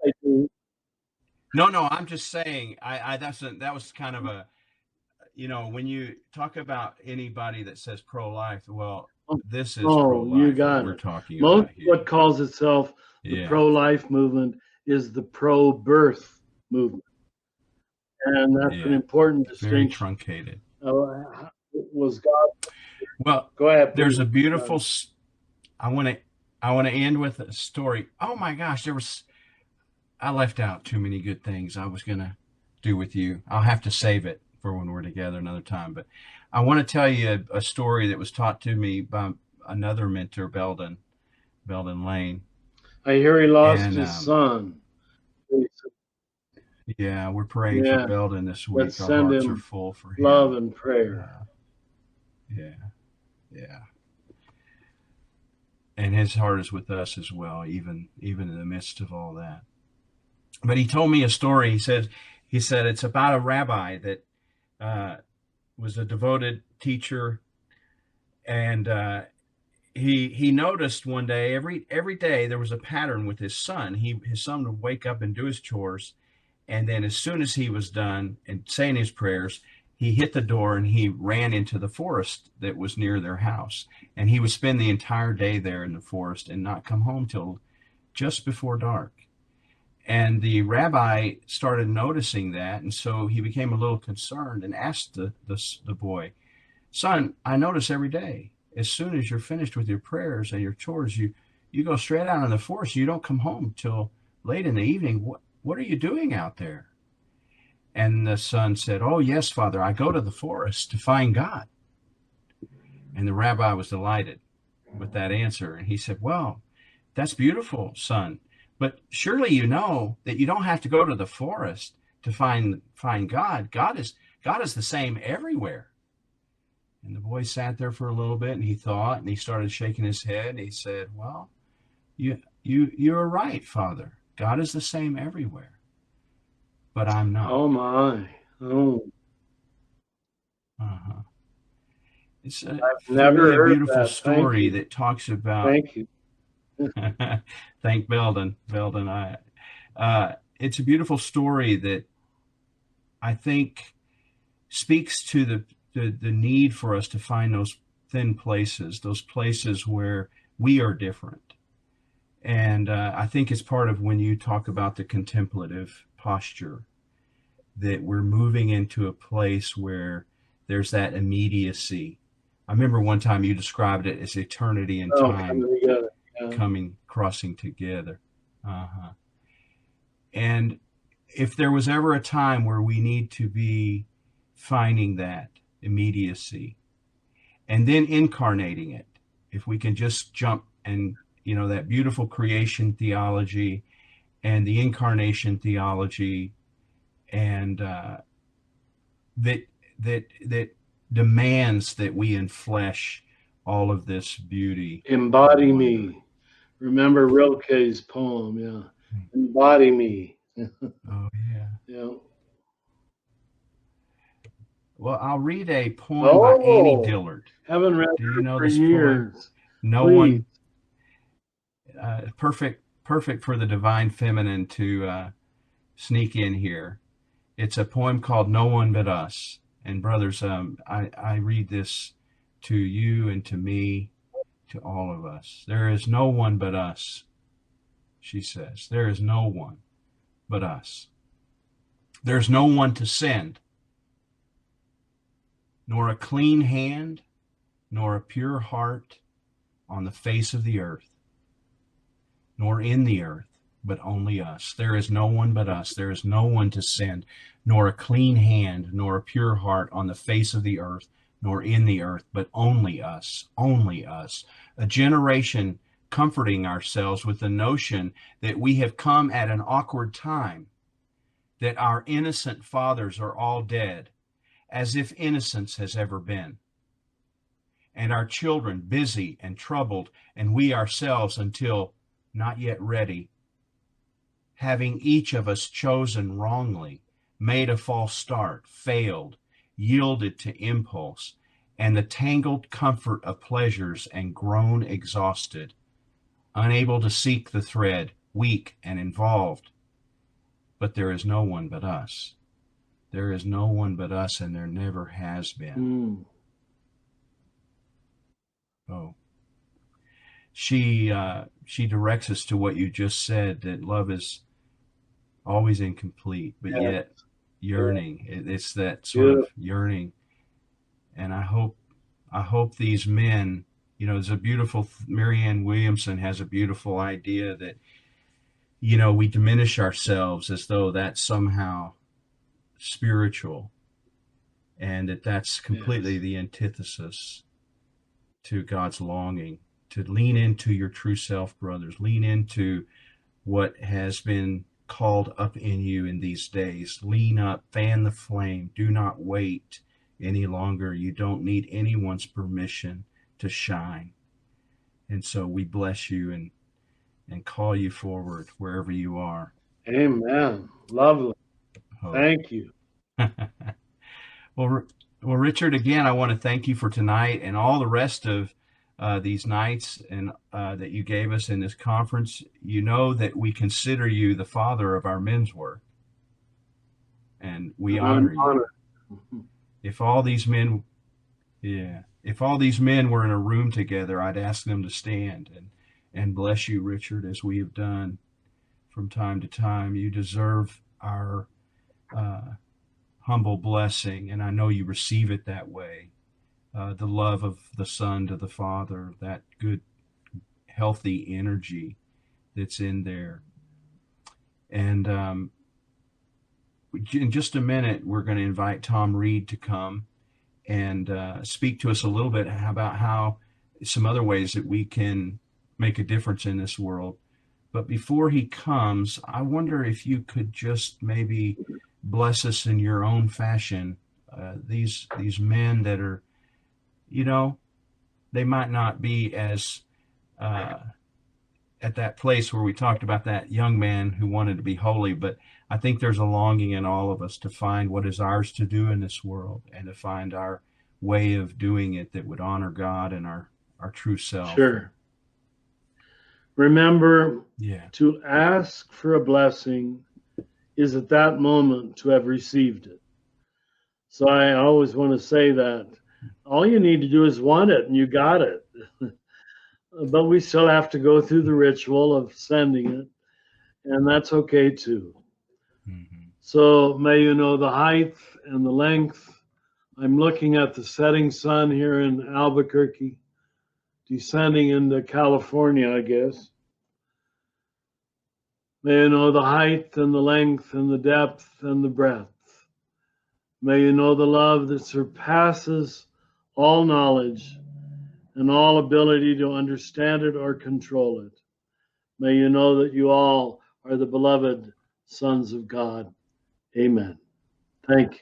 I do. No, I'm just saying, that was kind of a, when you talk about anybody that says pro-life, well, this is pro-life. You got we're it. talking Most about here. what calls itself the pro-life movement is the pro-birth movement. And that's an important distinction. Very truncated. Was God? Well, go ahead. There's a beautiful. I want to end with a story. Oh my gosh, I left out too many good things I was gonna do with you. I'll have to save it for when we're together another time. But I want to tell you a story that was taught to me by another mentor, Belden Lane. I hear he lost his son. Yeah, we're praying for Belden this week. Let's Our send hearts him are full for him. Love and prayer. Yeah. And his heart is with us as well, even in the midst of all that. But he told me a story. He said it's about a rabbi that was a devoted teacher, and he noticed one day, every day there was a pattern with his son. His son would wake up and do his chores, and then as soon as he was done and saying his prayers, he hit the door and he ran into the forest that was near their house. And he would spend the entire day there in the forest and not come home till just before dark. And the rabbi started noticing that, and so he became a little concerned and asked the boy, "Son, I notice every day, as soon as you're finished with your prayers and your chores, you go straight out in the forest. You don't come home till late in the evening. What are you doing out there?" And the son said, "Oh, yes, Father, I go to the forest to find God." And the rabbi was delighted with that answer. And he said, "Well, that's beautiful, son. But surely you know that you don't have to go to the forest to find God. God is the same everywhere." And the boy sat there for a little bit and he thought, and he started shaking his head. And he said, "Well, you're right, Father. God is the same everywhere. But I'm not." Oh my. Oh. It's I've never really heard a beautiful that. story that talks about. Thank you. Thank Belden. It's a beautiful story that I think speaks to the need for us to find those thin places, those places where we are different. And I think it's part of when you talk about the contemplative posture, that we're moving into a place where there's that immediacy. I remember one time you described it as eternity and time crossing together. And if there was ever a time where we need to be finding that immediacy and then incarnating it, if we can just jump and, that beautiful creation theology and the incarnation theology, and that demands that we enflesh all of this beauty. Embody me. Remember Rilke's poem, yeah. Embody me. Oh yeah. Yeah. Well, I'll read a poem by Annie Oh, Dillard. haven't read Do you her know for this poem? years. No Please. one. Perfect for the divine feminine to sneak in here. It's a poem called "No One But Us." And brothers, I read this to you and to me, to all of us. There is no one but us, she says. There is no one but us. There's no one to send, nor a clean hand, nor a pure heart on the face of the earth, nor in the earth, but only us. There is no one but us. There is no one to send, nor a clean hand, nor a pure heart on the face of the earth, nor in the earth, but only us, only us. A generation comforting ourselves with the notion that we have come at an awkward time, that our innocent fathers are all dead, as if innocence has ever been, and our children busy and troubled, and we ourselves until not yet ready, having each of us chosen wrongly, made a false start, failed, yielded to impulse, and the tangled comfort of pleasures, and grown exhausted, unable to seek the thread, weak and involved. But there is no one but us. There is no one but us, and there never has been. Oh. She directs us to what you just said, that love is always incomplete, but yet yearning. It's that sort of yearning. And I hope these men, there's a beautiful, Marianne Williamson has a beautiful idea that, we diminish ourselves as though that's somehow spiritual, and that's completely the antithesis to God's longing. To lean into your true self, brothers. Lean into what has been called up in you in these days. Lean up, fan the flame. Do not wait any longer. You don't need anyone's permission to shine. And so we bless you and call you forward wherever you are. Amen. Lovely. Thank you. Well, Richard, again, I want to thank you for tonight and all the rest of these nights and that you gave us in this conference. You know that we consider you the father of our men's work, and we honor you. If all these men were in a room together, I'd ask them to stand and bless you, Richard, as we have done from time to time. You deserve our humble blessing, and I know you receive it that way. The love of the Son to the Father, that good, healthy energy that's in there. And in just a minute, we're going to invite Tom Reed to come and speak to us a little bit about how some other ways that we can make a difference in this world. But before he comes, I wonder if you could just maybe bless us in your own fashion. These men that are, they might not be as at that place where we talked about that young man who wanted to be holy, but I think there's a longing in all of us to find what is ours to do in this world and to find our way of doing it that would honor God and our true self. Sure. Remember, to ask for a blessing is at that moment to have received it. So I always want to say that all you need to do is want it, and you got it. But we still have to go through the ritual of sending it, and that's okay too. Mm-hmm. So may you know the height and the length. I'm looking at the setting sun here in Albuquerque, descending into California, I guess. May you know the height and the length and the depth and the breadth. May you know the love that surpasses all knowledge and all ability to understand it or control it. May you know that you all are the beloved sons of God. Amen. Thank you.